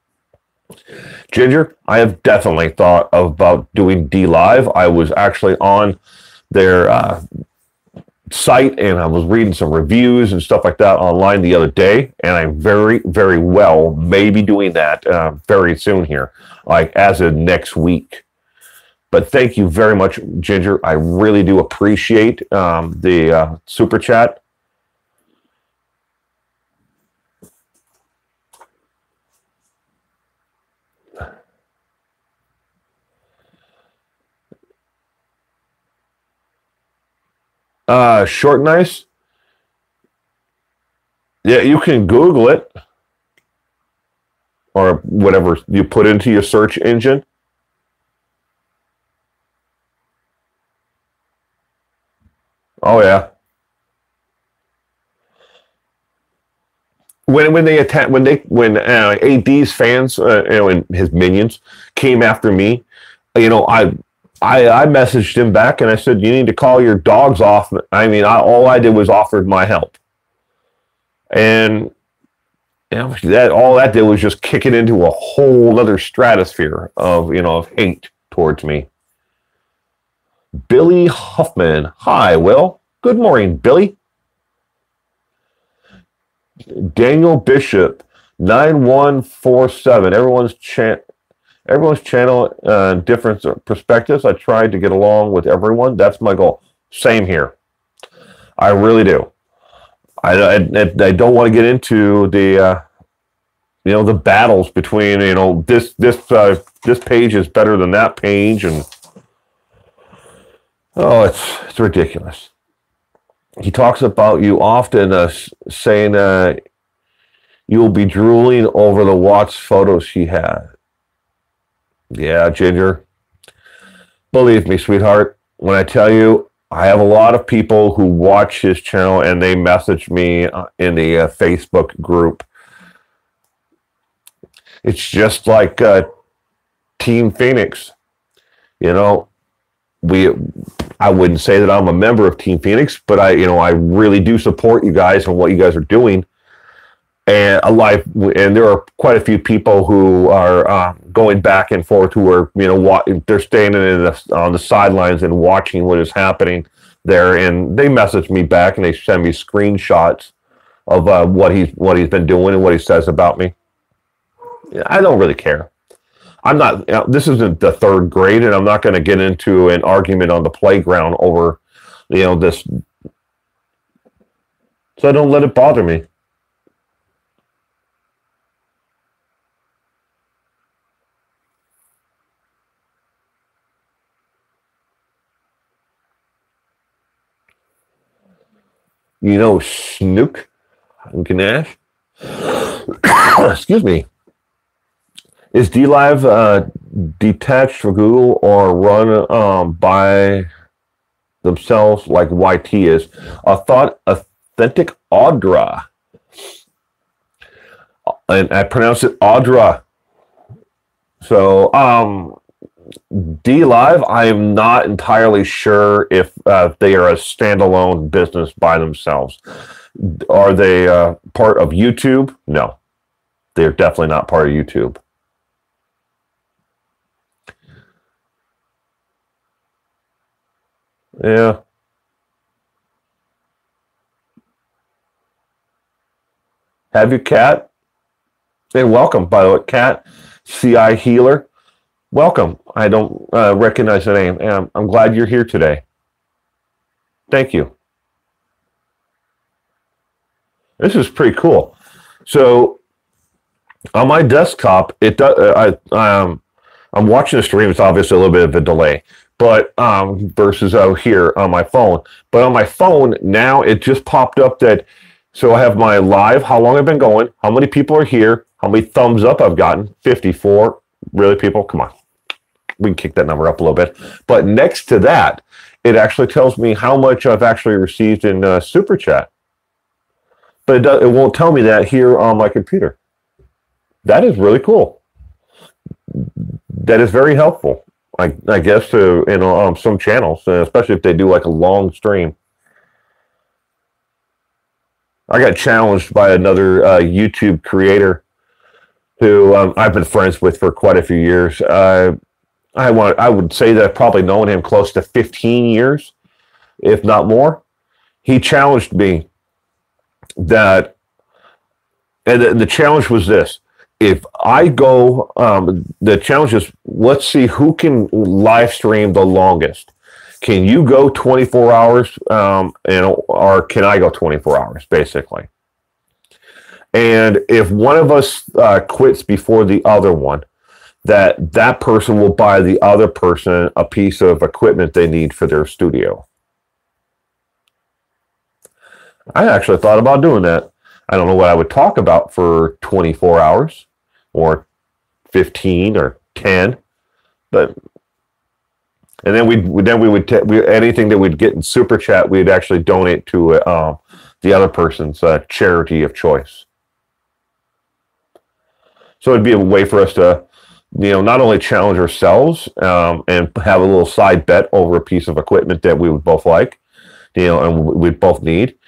Ginger, I have definitely thought about doing D-Live. I was actually on their site, and I was reading some reviews and stuff like that online the other day, and I very, very well may be doing that very soon here, like as of next week. But thank you very much, Ginger. I really do appreciate the super chat. Short nice. Yeah, you can Google it or whatever you put into your search engine. Oh yeah. When they attack, when AD's fans, and his minions came after me, I messaged him back and I said, you need to call your dogs off. I mean, all I did was offered my help. And all that did was just kick it into a whole other stratosphere of hate towards me. Billy Huffman. Hi, Will. Good morning, Billy. Daniel Bishop, 9147. Everyone's channel, different perspectives. I tried to get along with everyone. That's my goal. Same here. I really do. I don't want to get into the the battles between this page is better than that page, and it's ridiculous. He talks about you often saying you will be drooling over the Watts photos she had. Yeah, Ginger. Believe me, sweetheart, when I tell you, I have a lot of people who watch his channel and they message me in the Facebook group. It's just like Team Phoenix. I wouldn't say that I'm a member of Team Phoenix, but I really do support you guys and what you guys are doing. And there are quite a few people who are going back and forth who are, they're standing on the sidelines and watching what is happening there. And they message me back and they send me screenshots of what he's been doing and what he says about me. I don't really care. I'm not. This isn't the third grade, and I'm not going to get into an argument on the playground over, this. So I don't let it bother me. Snook and Ganache. Excuse me. Is D-Live detached for Google or run by themselves like YT is? Authentic Audra. And I pronounce it Audra. So, D Live, I am not entirely sure if they are a standalone business by themselves. Are they part of YouTube? No, they're definitely not part of YouTube. Yeah. Have you, Cat? Hey, welcome, by the way, Cat, CI Healer. Welcome. I don't recognize the name. And I'm glad you're here today. Thank you. This is pretty cool. So on my desktop, it does. I'm watching the stream. It's obviously a little bit of a delay, but versus out here on my phone. But on my phone now, it just popped up that. So I have my live, how long I've been going, how many people are here, how many thumbs up I've gotten. 54. Really, people? Come on. We can kick that number up a little bit. But next to that, it actually tells me how much I've actually received in Super Chat. But it won't tell me that here on my computer. That is really cool. That is very helpful, I guess, to some channels, especially if they do like a long stream. I got challenged by another YouTube creator who I've been friends with for quite a few years. I would say that I've probably known him close to 15 years, if not more. He challenged me that, and the challenge was this: if I go, the challenge is, let's see who can live stream the longest. Can you go 24 hours, or can I go 24 hours, basically? And if one of us quits before the other one, that person will buy the other person a piece of equipment they need for their studio. I actually thought about doing that. I don't know what I would talk about for 24 hours or 15 or 10, but and then we would anything that we'd get in Super Chat, we'd actually donate to the other person's charity of choice. So it'd be a way for us to, not only challenge ourselves and have a little side bet over a piece of equipment that we would both like, and we'd both need,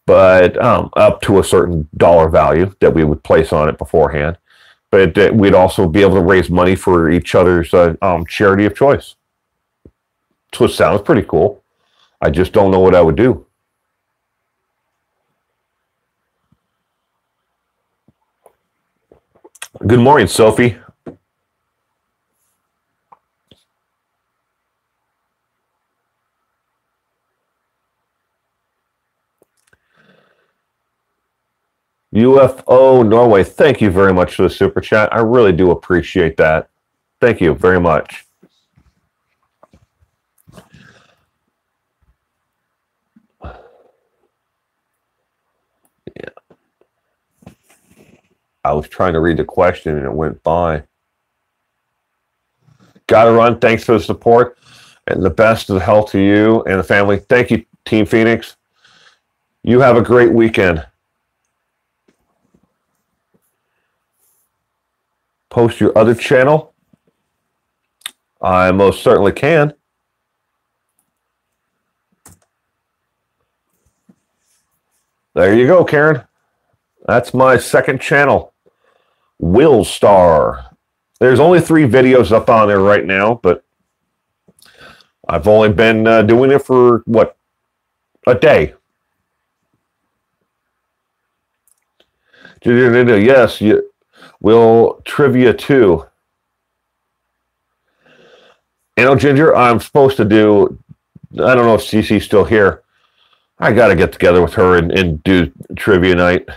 but up to a certain dollar value that we would place on it beforehand. But we'd also be able to raise money for each other's charity of choice. So it sounds pretty cool. I just don't know what I would do. Good morning, Sophie. UFO Norway, thank you very much for the super chat. I really do appreciate that. Thank you very much. Yeah. I was trying to read the question and it went by. Gotta run. Thanks for the support and the best of health to you and the family. Thank you, Team Phoenix. You have a great weekend. Post your other channel? I most certainly can. There you go, Karen. That's my second channel, Will Star. There's only 3 videos up on there right now, but I've only been doing it for, what, a day. Yes, Will Trivia 2. Ginger, I'm supposed to do, I don't know if Cece's still here. I got to get together with her and do trivia night.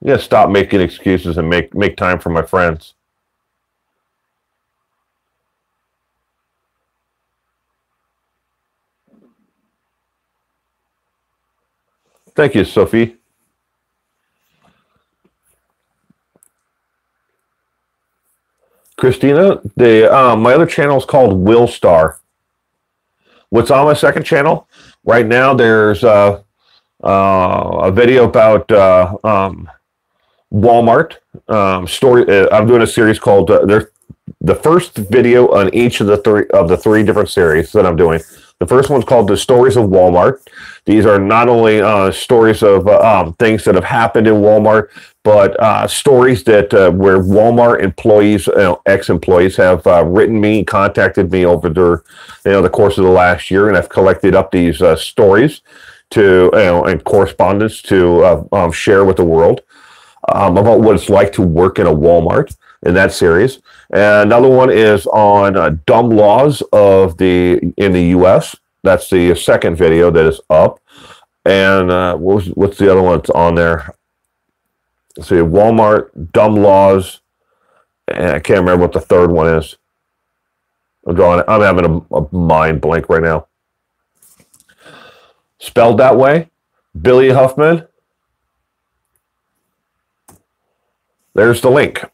Yeah, stop making excuses and make time for my friends. Thank you, Sophie. Christina, my other channel is called Will Star. What's on my second channel? Right now, there's a video about Walmart story. I'm doing a series called the first video on each of the three different series that I'm doing. The first one's called The Stories of Walmart. These are not only stories of things that have happened in Walmart, but stories that where Walmart employees, ex-employees, have written me, contacted me over the course of the last year, and I've collected up these stories to and correspondence to share with the world about what it's like to work in a Walmart in that series. And another one is on dumb laws in the U.S. That's the second video that is up. And what's the other one that's on there? Let's see, Walmart, dumb laws, and I can't remember what the third one is. I'm having a mind blank right now. Spelled that way, Billy Huffman. There's the link.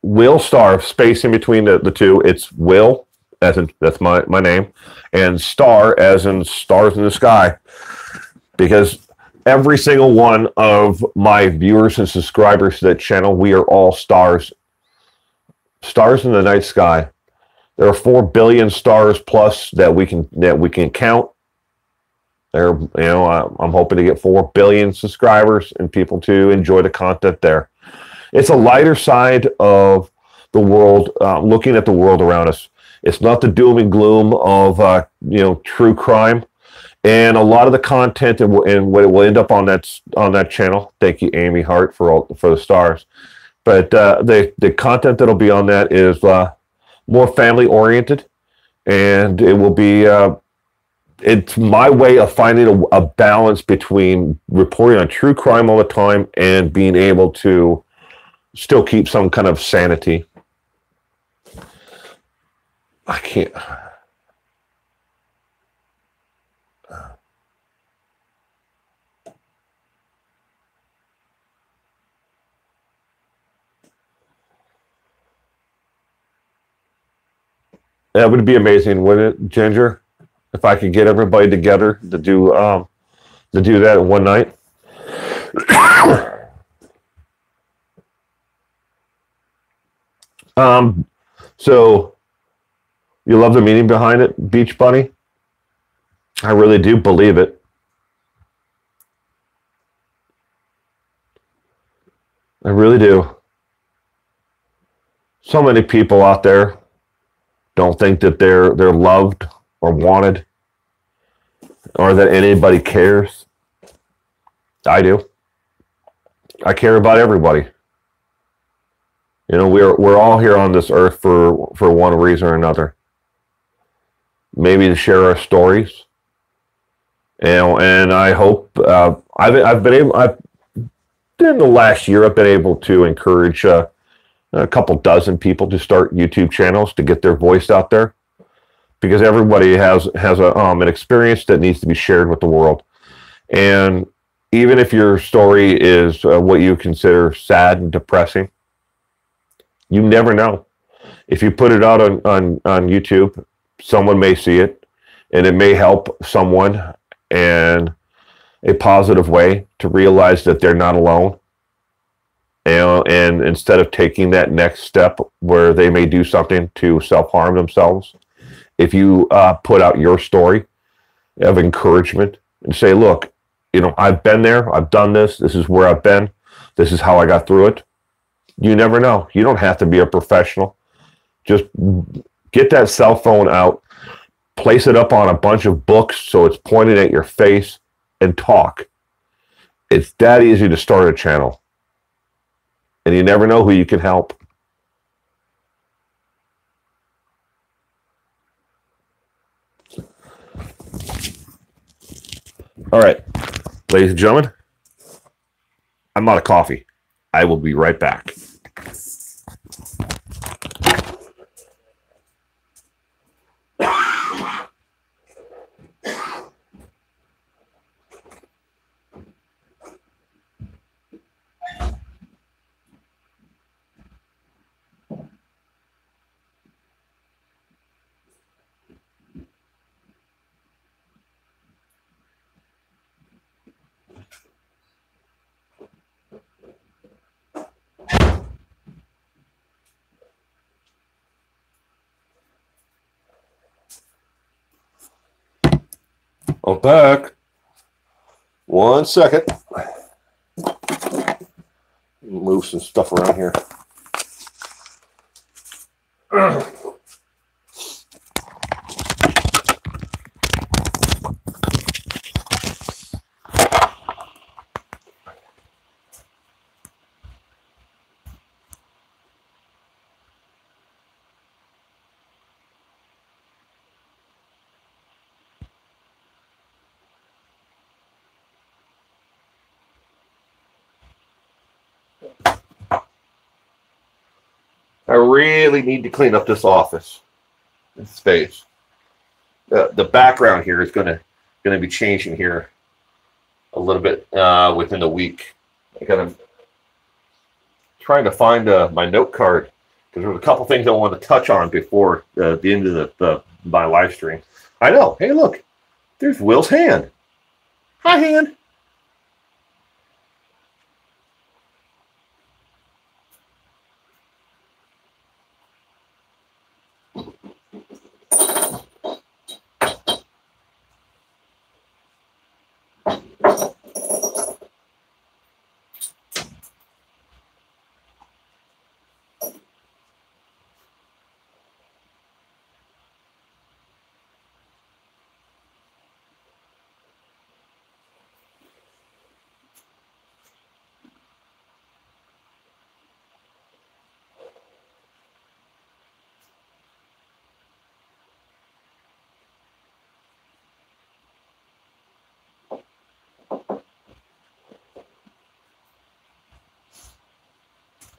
Will Star, space in between the two. It's Will, as in that's my name, and Star, as in stars in the sky. Because every single one of my viewers and subscribers to that channel, we are all stars. Stars in the night sky. There are 4 billion stars plus that we can count. I'm hoping to get 4 billion subscribers and people to enjoy the content there. It's a lighter side of the world, looking at the world around us. It's not the doom and gloom of true crime, and a lot of the content and what it will end up on that channel. Thank you, Amy Hart, for the stars. But the content that'll be on that is more family oriented, and it will be. It's my way of finding a balance between reporting on true crime all the time and being able to still keep some kind of sanity. I can't. That would be amazing, wouldn't it, Ginger? If I could get everybody together to do that in one night. So you love the meaning behind it, Beach Bunny? I really do believe it. I really do. So many people out there don't think that they're loved or wanted or that anybody cares. I do. I care about everybody. We're all here on this earth for one reason or another. Maybe to share our stories. And I hope I've been able. In the last year, I've been able to encourage a couple dozen people to start YouTube channels to get their voice out there, because everybody has an experience that needs to be shared with the world. And even if your story is what you consider sad and depressing, you never know. If you put it out on YouTube, someone may see it, and it may help someone in a positive way to realize that they're not alone. And instead of taking that next step where they may do something to self-harm themselves, if you put out your story of encouragement and say, look, I've been there, I've done this is where I've been, this is how I got through it. You never know. You don't have to be a professional. Just get that cell phone out, place it up on a bunch of books so it's pointed at your face, and talk. It's that easy to start a channel. And you never know who you can help. All right, ladies and gentlemen, I'm out of coffee. I will be right back. I'm back. 1 second. Move some stuff around here. I really need to clean up this office, this space. The background here is gonna be changing here a little bit within a week. I'm trying to find my note card because there's a couple things I want to touch on before the end of my live stream. I know. Hey, look, there's Will's hand. Hi, hand.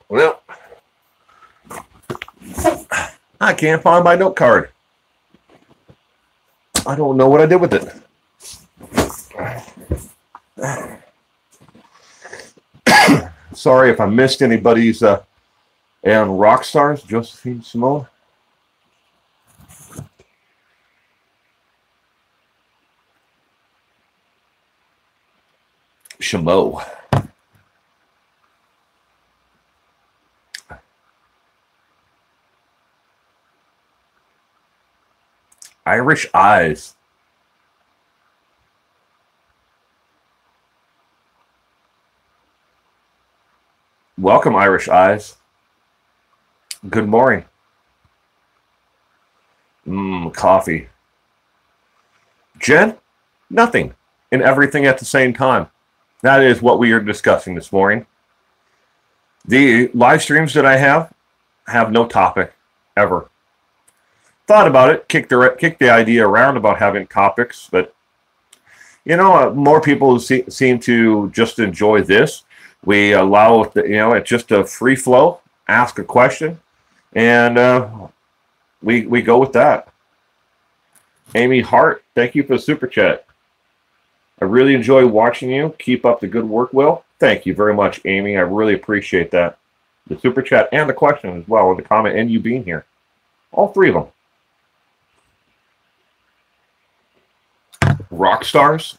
Well, I can't find my note card. I don't know what I did with it. Sorry if I missed anybody's and rock stars, Josephine Simone. Shamo. Irish Eyes. Welcome, Irish Eyes. Good morning. Coffee. Jen, nothing and everything at the same time. That is what we are discussing this morning. The live streams that I have no topic ever. Thought about it, kicked the idea around about having topics, but you know, more people seem to just enjoy this. We allow it's just a free flow. Ask a question, and we go with that. Amy Hart, thank you for the super chat. I really enjoy watching you. Keep up the good work, Will. Thank you very much, Amy. I really appreciate that. The super chat and the question as well, and the comment, and you being here. All three of them. Rock stars.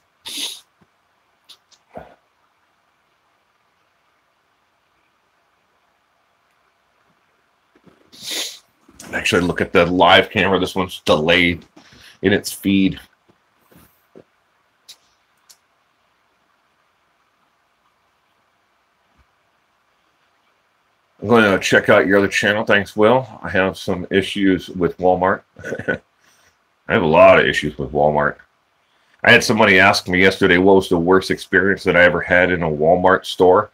Actually, look at the live camera. This one's delayed in its feed. I'm going to check out your other channel. Thanks, Will. I have some issues with Walmart. I have a lot of issues with Walmart. I had somebody ask me yesterday what was the worst experience that I ever had in a Walmart store.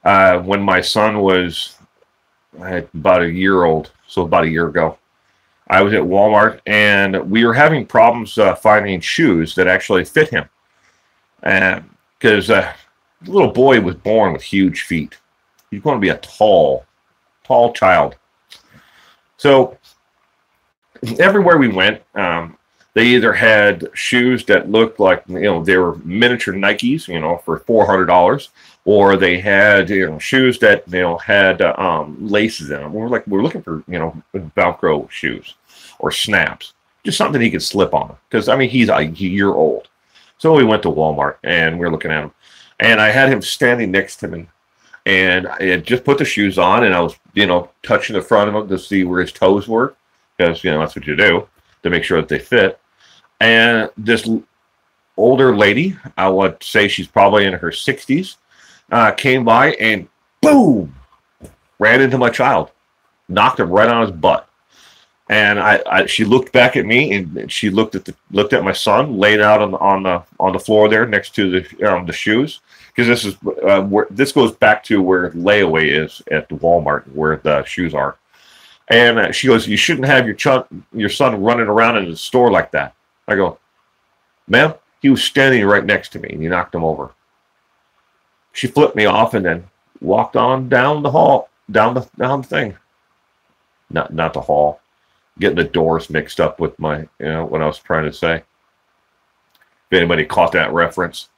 When my son was about a year old, so about a year ago, I was at Walmart and we were having problems finding shoes that actually fit him. Because the little boy was born with huge feet. He's going to be a tall child. So everywhere we went, they either had shoes that looked like, they were miniature Nikes, for $400, or they had, shoes that, had laces in them. We're looking for, Velcro shoes or snaps, just something he could slip on. Because, he's a year old. So we went to Walmart and we were looking at him. And I had him standing next to me. And I had just put the shoes on and I was, touching the front of him to see where his toes were. Because, that's what you do to make sure that they fit. And this older lady, I would say she's probably in her 60s, came by and boom, ran into my child, knocked him right on his butt. And she looked back at me, and she looked at my son laid out on the floor there next to the shoes, because this goes back to where layaway is at the Walmart where the shoes are. And she goes, "You shouldn't have your son running around in the store like that." I go, "Ma'am, he was standing right next to me, and you knocked him over." She flipped me off and then walked on down the hall, down the thing. Not the hall. Getting the doors mixed up with what I was trying to say. If anybody caught that reference.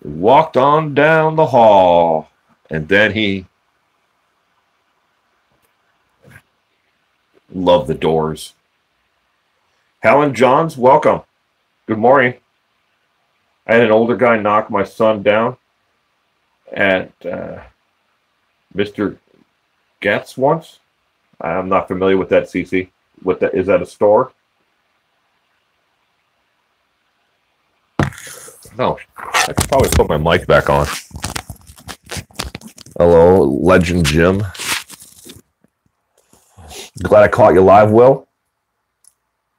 Walked on down the hall, and then he loved the doors. Helen Johns, welcome. Good morning. I had an older guy knock my son down at Mr. Getz once. I'm not familiar with that, CC. Is that a store? No, I could probably put my mic back on. Hello, Legend Jim. Glad I caught you live, Will.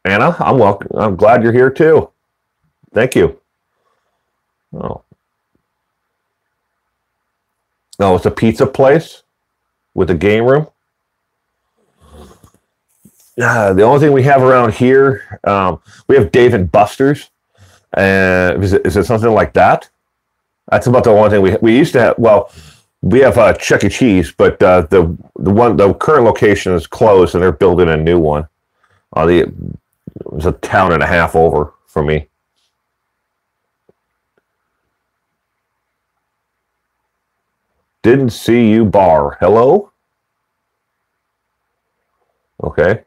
Anna, I'm welcome. I'm glad you're here too. Thank you. Oh, no, it's a pizza place with a game room. The only thing we have around here, we have Dave and Buster's. Is it something like that? That's about the only thing we used to have. Well, we have Chuck E. Cheese, but the current location is closed, and they're building a new one. It was a town and a half over from me. Didn't see you, bar. Hello? Okay.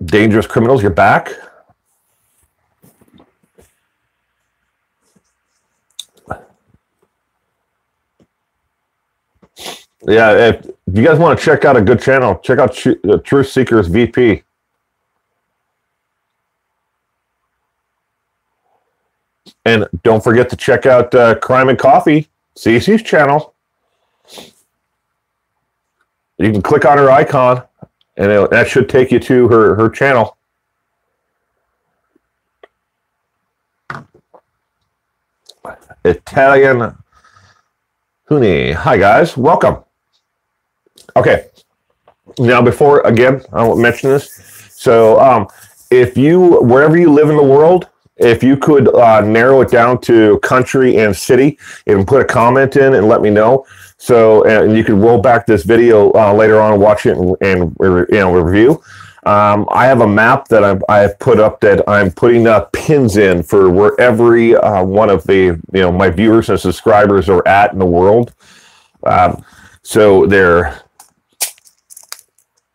Dangerous Criminals, you're back. Yeah, if you guys want to check out a good channel, check out Truth Seekers VP. And don't forget to check out Crime and Coffee, CC's channel. You can click on her icon, and that should take you to her channel. Italian Huni. Hi, guys. Welcome. Okay. Now, before, again, I'll mention this. So, wherever you live in the world, if you could narrow it down to country and city and put a comment in and let me know. So, and you can roll back this video later on and watch it and review. I have a map that I have put up that I'm putting pins in for where every one of the my viewers and subscribers are at in the world. So they're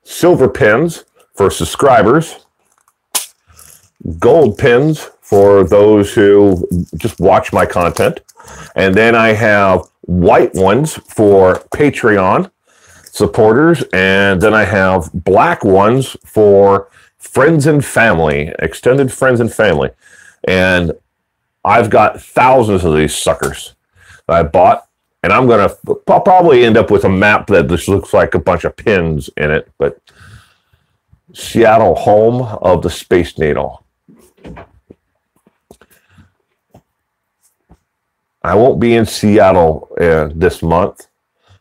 silver pins for subscribers, gold pins for those who just watch my content, and then I have white ones for Patreon supporters, and then I have black ones for friends and family, extended friends and family. And I've got thousands of these suckers that I bought, and I'll probably end up with a map that just looks like a bunch of pins in it. But Seattle, home of the Space Needle. I won't be in Seattle this month.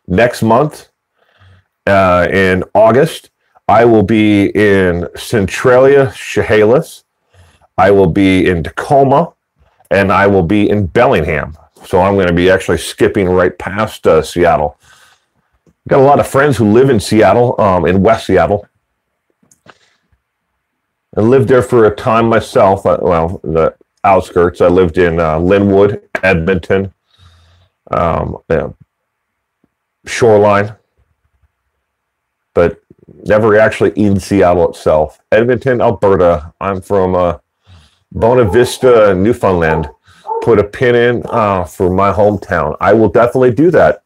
Next month, in August, I will be in Centralia, Chehalis. I will be in Tacoma, and I will be in Bellingham. So I'm going to be actually skipping right past Seattle. Got a lot of friends who live in Seattle, in West Seattle. I lived there for a time myself. The outskirts. I lived in Linwood, Edmonton, Shoreline, but never actually in Seattle itself. Edmonton, Alberta. I'm from Bona Vista, Newfoundland. Put a pin in for my hometown. I will definitely do that.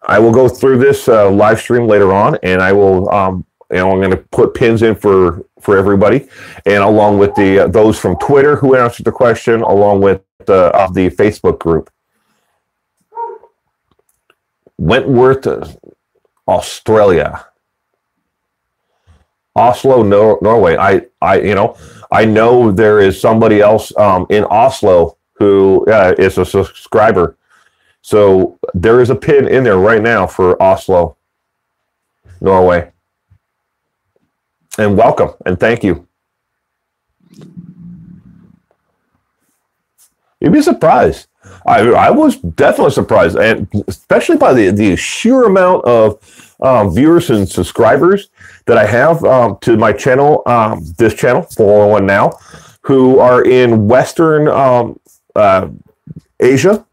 I will go through this live stream later on, and I will, I'm going to put pins in for for everybody, and along with the those from Twitter who answered the question, along with the Facebook group. Wentworth, Australia, Oslo, Norway. I know there is somebody else in Oslo who is a subscriber. So there is a pin in there right now for Oslo, Norway. And welcome and thank you. You'd be surprised. I was definitely surprised, and especially by the sheer amount of viewers and subscribers that I have to my channel, this channel, 401 Now, who are in Western Asia.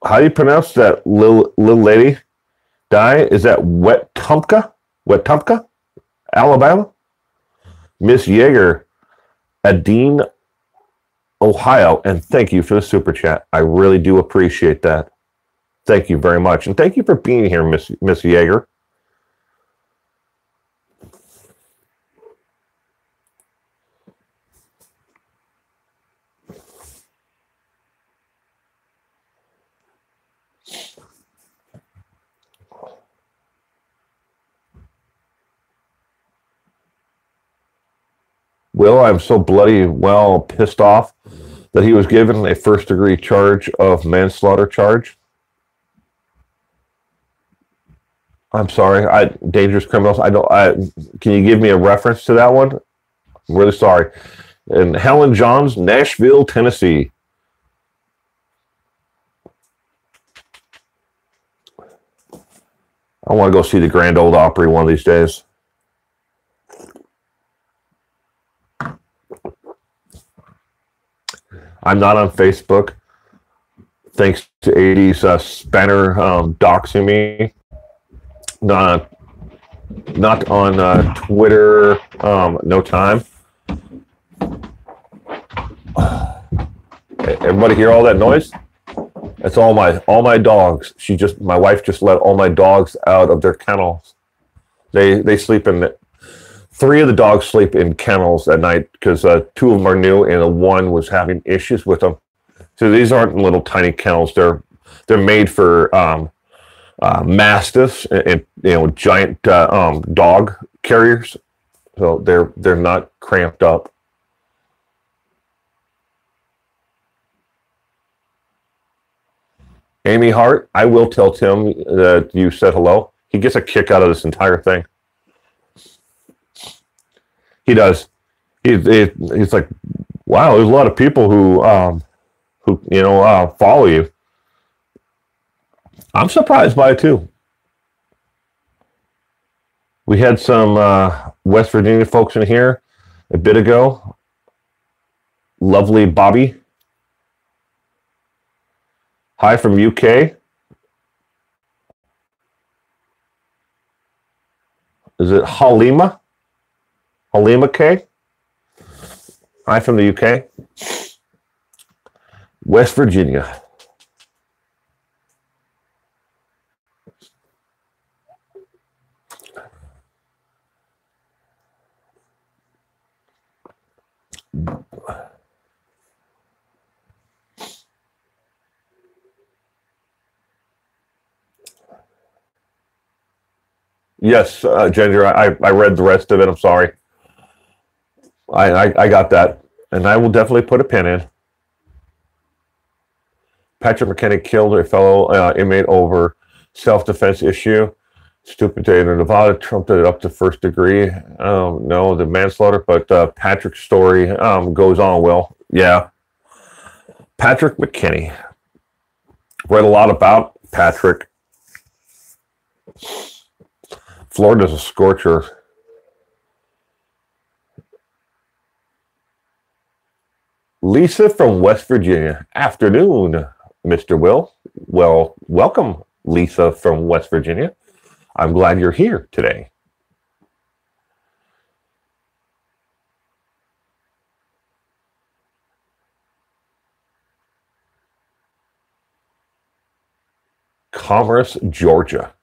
How do you pronounce that little lady? Is that Wetumpka, Alabama? Miss Yeager, Adine, Ohio, and thank you for the super chat. I really do appreciate that. Thank you very much, and thank you for being here, Miss Yeager. Will, I'm so bloody well pissed off that he was given a first-degree charge of manslaughter charge. I'm sorry, dangerous criminals. Can you give me a reference to that one? I'm really sorry. And Helen Johns, Nashville, Tennessee. I want to go see the Grand Ole Opry one of these days. I'm not on Facebook, thanks to 80s Spanner doxing me. Not on Twitter. No time. Everybody hear all that noise? That's all my dogs. My wife just let all my dogs out of their kennels. They sleep in. 3 of the dogs sleep in kennels at night because 2 of them are new and the one was having issues with them. So these aren't little tiny kennels. They're made for mastiffs and giant dog carriers. So they're not cramped up. Amy Hart, I will tell Tim that you said hello. He gets a kick out of this entire thing. He does. He's like, wow, there's a lot of people who follow you. I'm surprised by it too. We had some West Virginia folks in here a bit ago. Lovely Bobby. Hi from UK. Is it Halima? Halima K. Hi from the UK. West Virginia. Yes, Ginger, I read the rest of it. I'm sorry. I got that, and I will definitely put a pin in. Patrick McKinney killed a fellow inmate over self-defense issue. Stupid day in Nevada, trumped it up to first degree. No, the manslaughter, but Patrick's story goes on, Will. Yeah. Patrick McKinney. Read a lot about Patrick. Florida's a scorcher. Lisa from West Virginia. Afternoon, Mr. Will. Well, welcome, Lisa from West Virginia. I'm glad you're here today. Commerce, Georgia.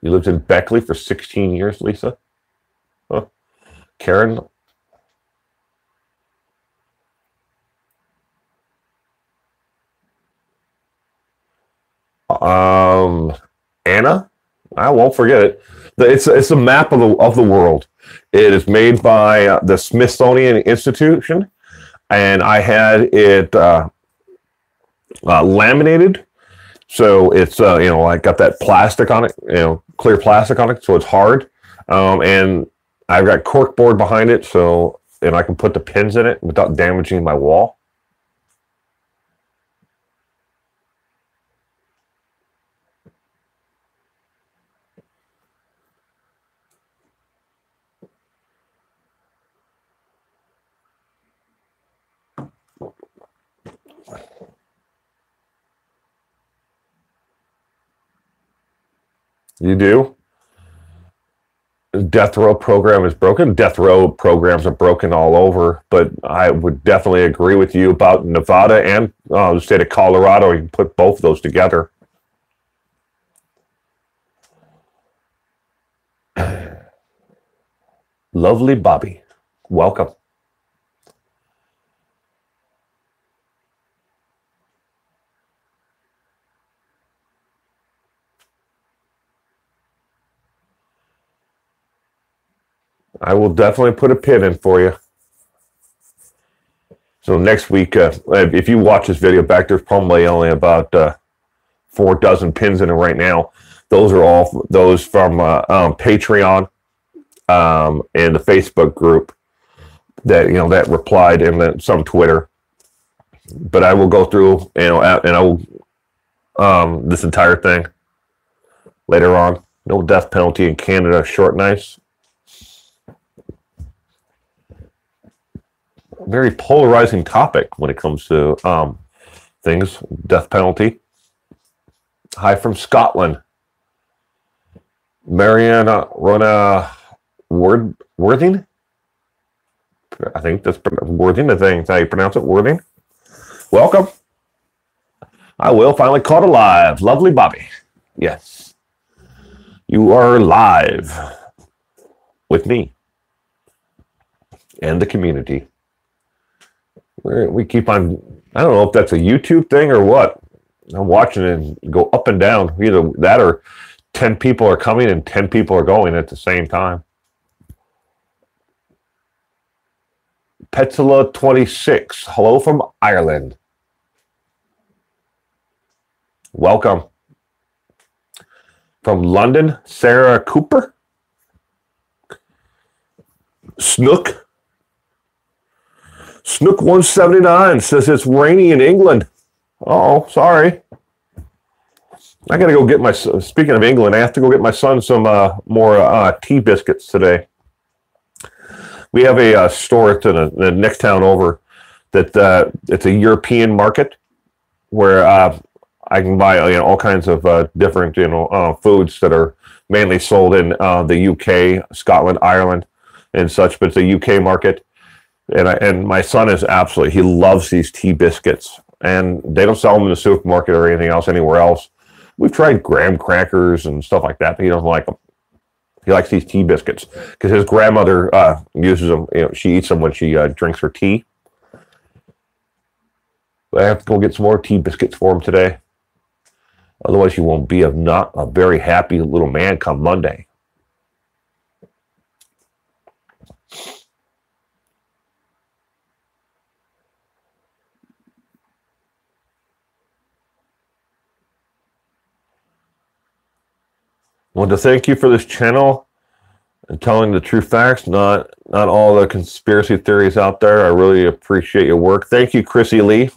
You lived in Beckley for 16 years, Lisa? Huh? Karen? Anna? I won't forget it. It's a map of the world. It is made by the Smithsonian Institution, and I had it laminated. So it's I got that plastic on it, clear plastic on it, so it's hard. And I've got cork board behind it, and I can put the pins in it without damaging my wall. You do? Death row program is broken. Death row programs are broken all over, but I would definitely agree with you about Nevada and the state of Colorado. You can put both of those together. Lovely Bobby, welcome. I will definitely put a pin in for you. So next week, if you watch this video back, there's probably only about 4 dozen pins in it right now. Those are all those from Patreon and the Facebook group that replied, and then some Twitter. But I will go through and I will this entire thing later on. No death penalty in Canada. Short, nice. Very polarizing topic when it comes to things. Death penalty. Hi from Scotland. Mariana Rona Worthing. I think that's Worthing. I think that's how you pronounce it. Worthing. Welcome. I will finally caught alive. Lovely Bobby. Yes. You are live with me and the community. We keep on, I don't know if that's a YouTube thing or what. I'm watching it go up and down. Either that or 10 people are coming and 10 people are going at the same time. Petzela 26. Hello from Ireland. Welcome. From London, Sarah Cooper. Snook. Snook 179 says it's rainy in England. Oh, sorry. I got to go get speaking of England, I have to go get my son some more tea biscuits today. We have a store at the next town over that it's a European market where I can buy all kinds of different foods that are mainly sold in the UK, Scotland, Ireland, and such. But it's a UK market, and my son is he loves these tea biscuits, and they don't sell them in the supermarket or anything else anywhere else. We've tried graham crackers and stuff like that, but he doesn't like them. He likes these tea biscuits because his grandmother uses them. She eats them when she drinks her tea. But I have to go get some more tea biscuits for him today. Otherwise, you won't be not a very happy little man come Monday. I want to thank you for this channel and telling the true facts, not all the conspiracy theories out there. I really appreciate your work. Thank you, Chrissy Lee,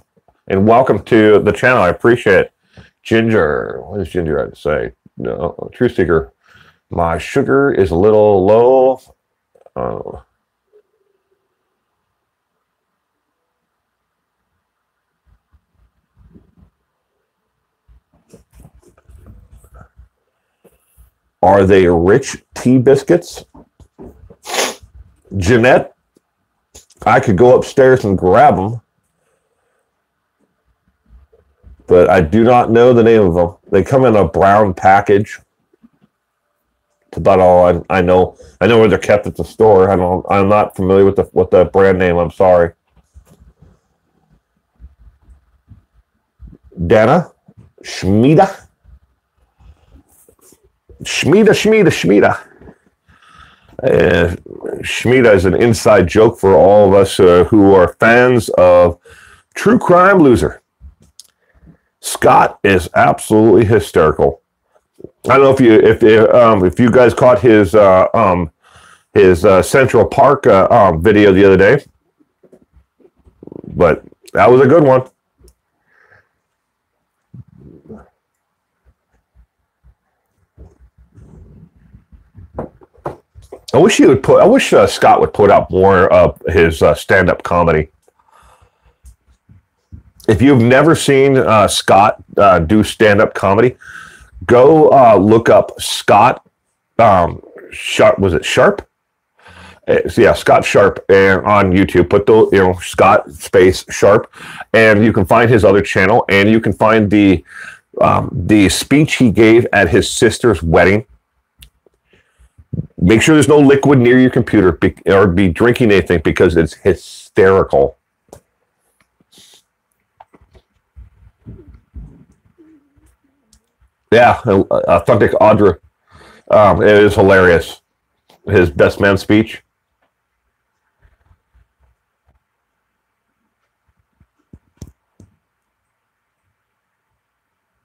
and welcome to the channel. I appreciate it. Ginger, what does Ginger have to say? No, Truth Seeker, my sugar is a little low. Oh. Are they rich tea biscuits? Jeanette, I could go upstairs and grab them, but I do not know the name of them. They come in a brown package. That's about all I know. I know where they're kept at the store. I'm not familiar with the brand name. I'm sorry. Dana Schmieda. Schmieda. Schmieda is an inside joke for all of us who are fans of True Crime Loser. Scott is absolutely hysterical. I don't know if you guys caught his Central Park video the other day, but that was a good one. I wish Scott would put out more of his stand-up comedy. If you've never seen Scott do stand-up comedy, go look up Scott Sharp. Was it Sharp? Yeah, Scott Sharp, and on YouTube. Put the Scott space Sharp, and you can find his other channel, and you can find the speech he gave at his sister's wedding. Make sure there's no liquid near your computer or be drinking anything, because it's hysterical. Yeah, authentic Audra. It is hilarious. His best man speech.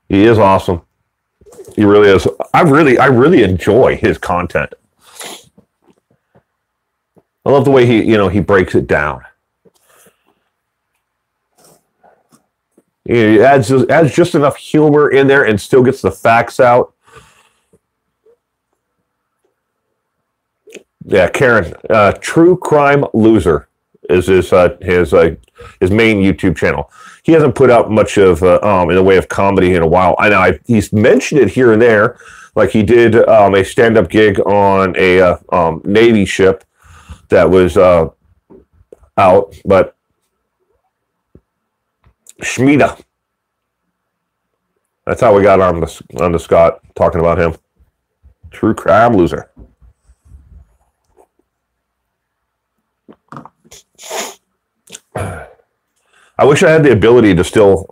He is awesome. He really is. I really enjoy his content. I love the way he breaks it down. He adds just enough humor in there and still gets the facts out. Yeah, Karen, True Crime Loser is his main YouTube channel. He hasn't put out much of in the way of comedy in a while. I know he's mentioned it here and there, like he did a stand-up gig on a Navy ship that was out, but Schmieda. That's how we got on the Scott, talking about him. True Crime Loser. I wish I had the ability to still,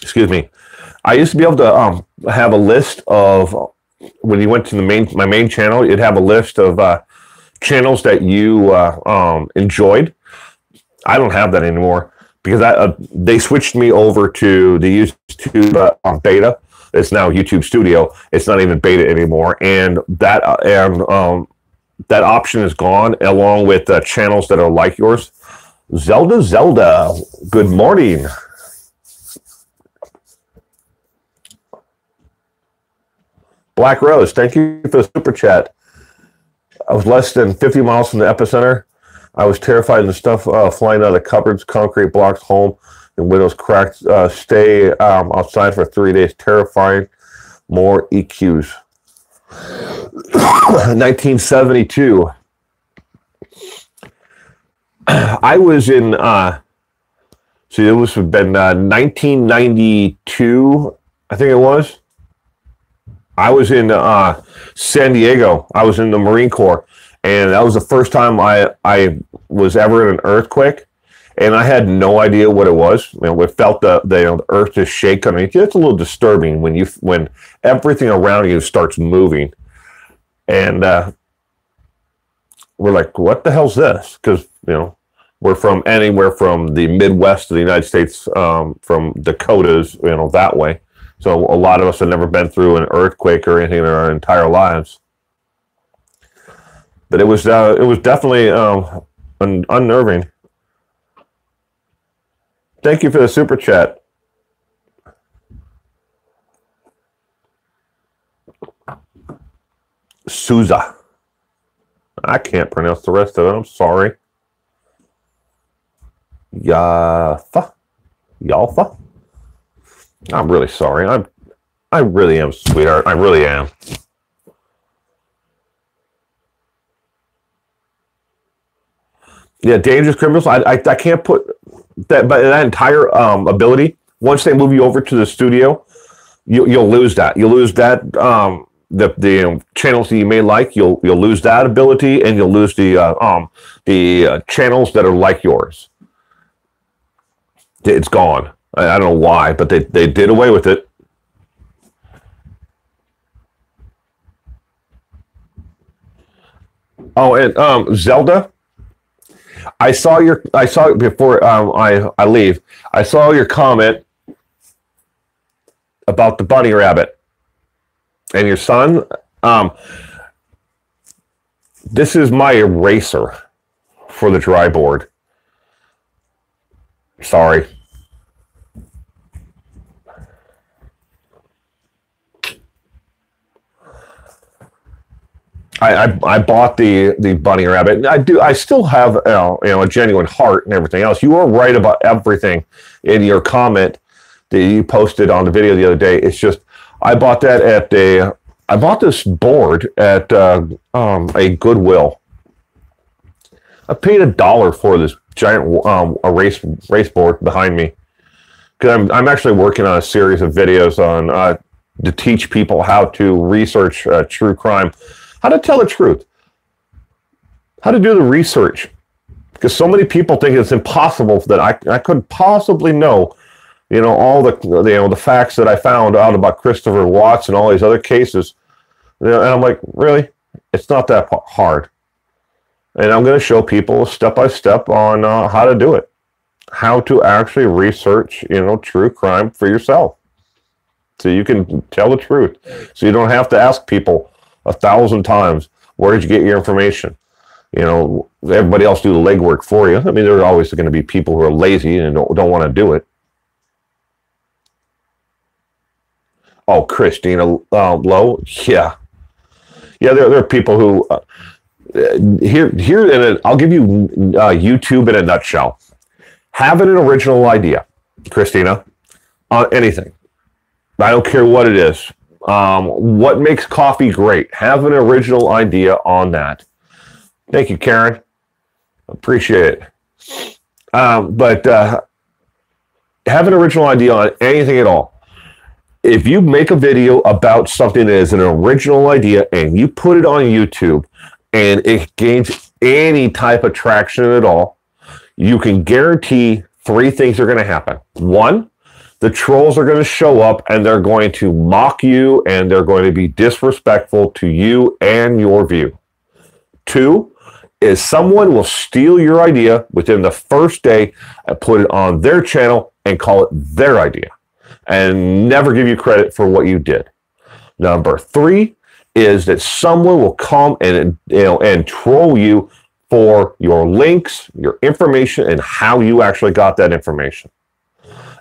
excuse me. I used to be able to have a list of, when you went to my main channel, you'd have a list of channels that you enjoyed. I don't have that anymore, because they switched me over to the YouTube beta. It's now YouTube Studio. It's not even beta anymore, and that option is gone, along with channels that are like yours. Zelda, good morning. Black Rose, thank you for the super chat. I was less than 50 miles from the epicenter. I was terrified of the stuff flying out of the cupboards, concrete blocks, home, and windows cracked. Stay outside for 3 days. Terrifying. More EQs. 1972. I was in, see, it was been 1992, I think it was. I was in San Diego. I was in the Marine Corps, and that was the first time I was ever in an earthquake, and I had no idea what it was. We felt the earth just shake underneath you. It's a little disturbing when everything around you starts moving, and we're like, "What the hell's this?" Because we're from anywhere from the Midwest of the United States, from Dakotas, that way. So a lot of us have never been through an earthquake or anything in our entire lives. But it was definitely unnerving. Thank you for the super chat. Souza. I can't pronounce the rest of it. I'm sorry. Yalfa. I'm really sorry. I really am, sweetheart. I really am. Yeah, dangerous criminals. I can't put that, but that entire ability. Once they move you over to the studio, you'll lose that. You'll lose that. The channels that you may like, you'll lose that ability, and you'll lose the channels that are like yours. It's gone. I don't know why, but they did away with it. Oh, and Zelda, I saw before I leave. I saw your comment about the bunny rabbit and your son. This is my eraser for the dry board. Sorry. I bought the bunny rabbit. I still have a genuine heart and everything else. You are right about everything in your comment that you posted on the video the other day. It's just I bought that I bought this board at a Goodwill. I paid $1 for this giant race board behind me because I'm actually working on a series of videos on to teach people how to research true crime. How to tell the truth. How to do the research. Because so many people think it's impossible that I could possibly know, all the facts that I found out about Christopher Watts and all these other cases. And I'm like, really? It's not that hard. And I'm going to show people step by step on how to do it. How to actually research, true crime for yourself. So you can tell the truth. So you don't have to ask people 1,000 times, where did you get your information? Everybody else do the legwork for you. I mean, there are always going to be people who are lazy and don't want to do it. Oh, Christina Lowe, yeah. There are people who here, and I'll give you YouTube in a nutshell. Have an original idea, Christina, on anything. I don't care what it is. What makes coffee great? Have an original idea on that. Thank you, Karen. Appreciate it. But have an original idea on anything at all. If you make a video about something that is an original idea and you put it on YouTube and it gains any type of traction at all, you can guarantee 3 things are going to happen. 1, the trolls are going to show up and they're going to mock you and they're going to be disrespectful to you and your view. 2 is someone will steal your idea within the first day and put it on their channel and call it their idea and never give you credit for what you did. Number 3 is that someone will come and troll you for your links, your information, and how you actually got that information.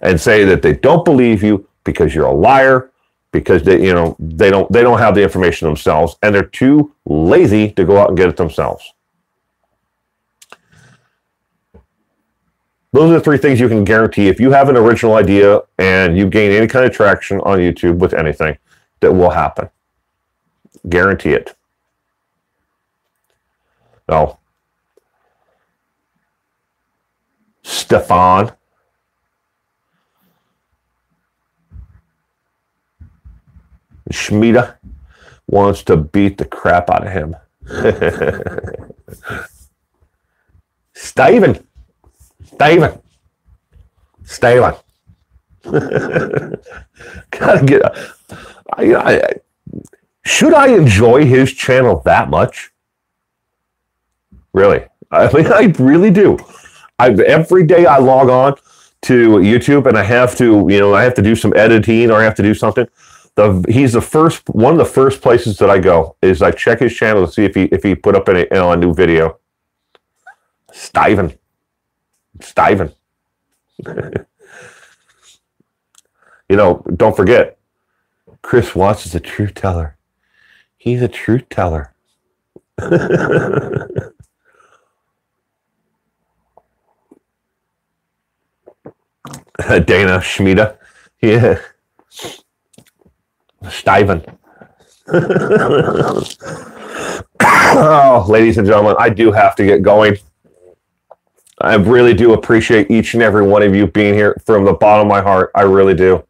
And say that they don't believe you because you're a liar, because they don't have the information themselves, and they're too lazy to go out and get it themselves. Those are the 3 things you can guarantee if you have an original idea and you gain any kind of traction on YouTube with anything that will happen. Guarantee it. No. Stefan. Schmida wants to beat the crap out of him. Steven. Gotta get. Should I enjoy his channel that much? Really? I mean, I really do. Every day I log on to YouTube and I have to do some editing or I have to do something. He's one of the first places that I go is I check his channel to see if he put up a new video. Steven. Don't forget, Chris Watts is a truth teller. He's a truth teller. Dana Schmida. Yeah. Steven. Oh, ladies and gentlemen, I do have to get going. I really do appreciate each and every one of you being here from the bottom of my heart. I really do.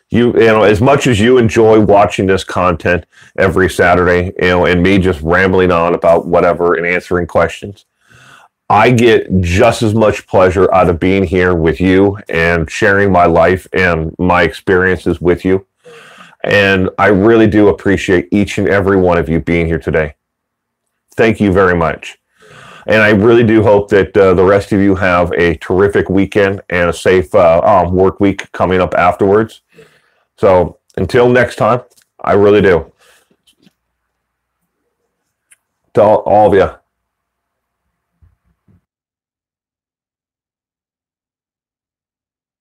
You know, as much as you enjoy watching this content every Saturday, you know, and me just rambling on about whatever and answering questions, I get just as much pleasure out of being here with you and sharing my life and my experiences with you. And I really do appreciate each and every one of you being here today. Thank you very much. And I really do hope that the rest of you have a terrific weekend and a safe work week coming up afterwards. So until next time, I really do. To all of you,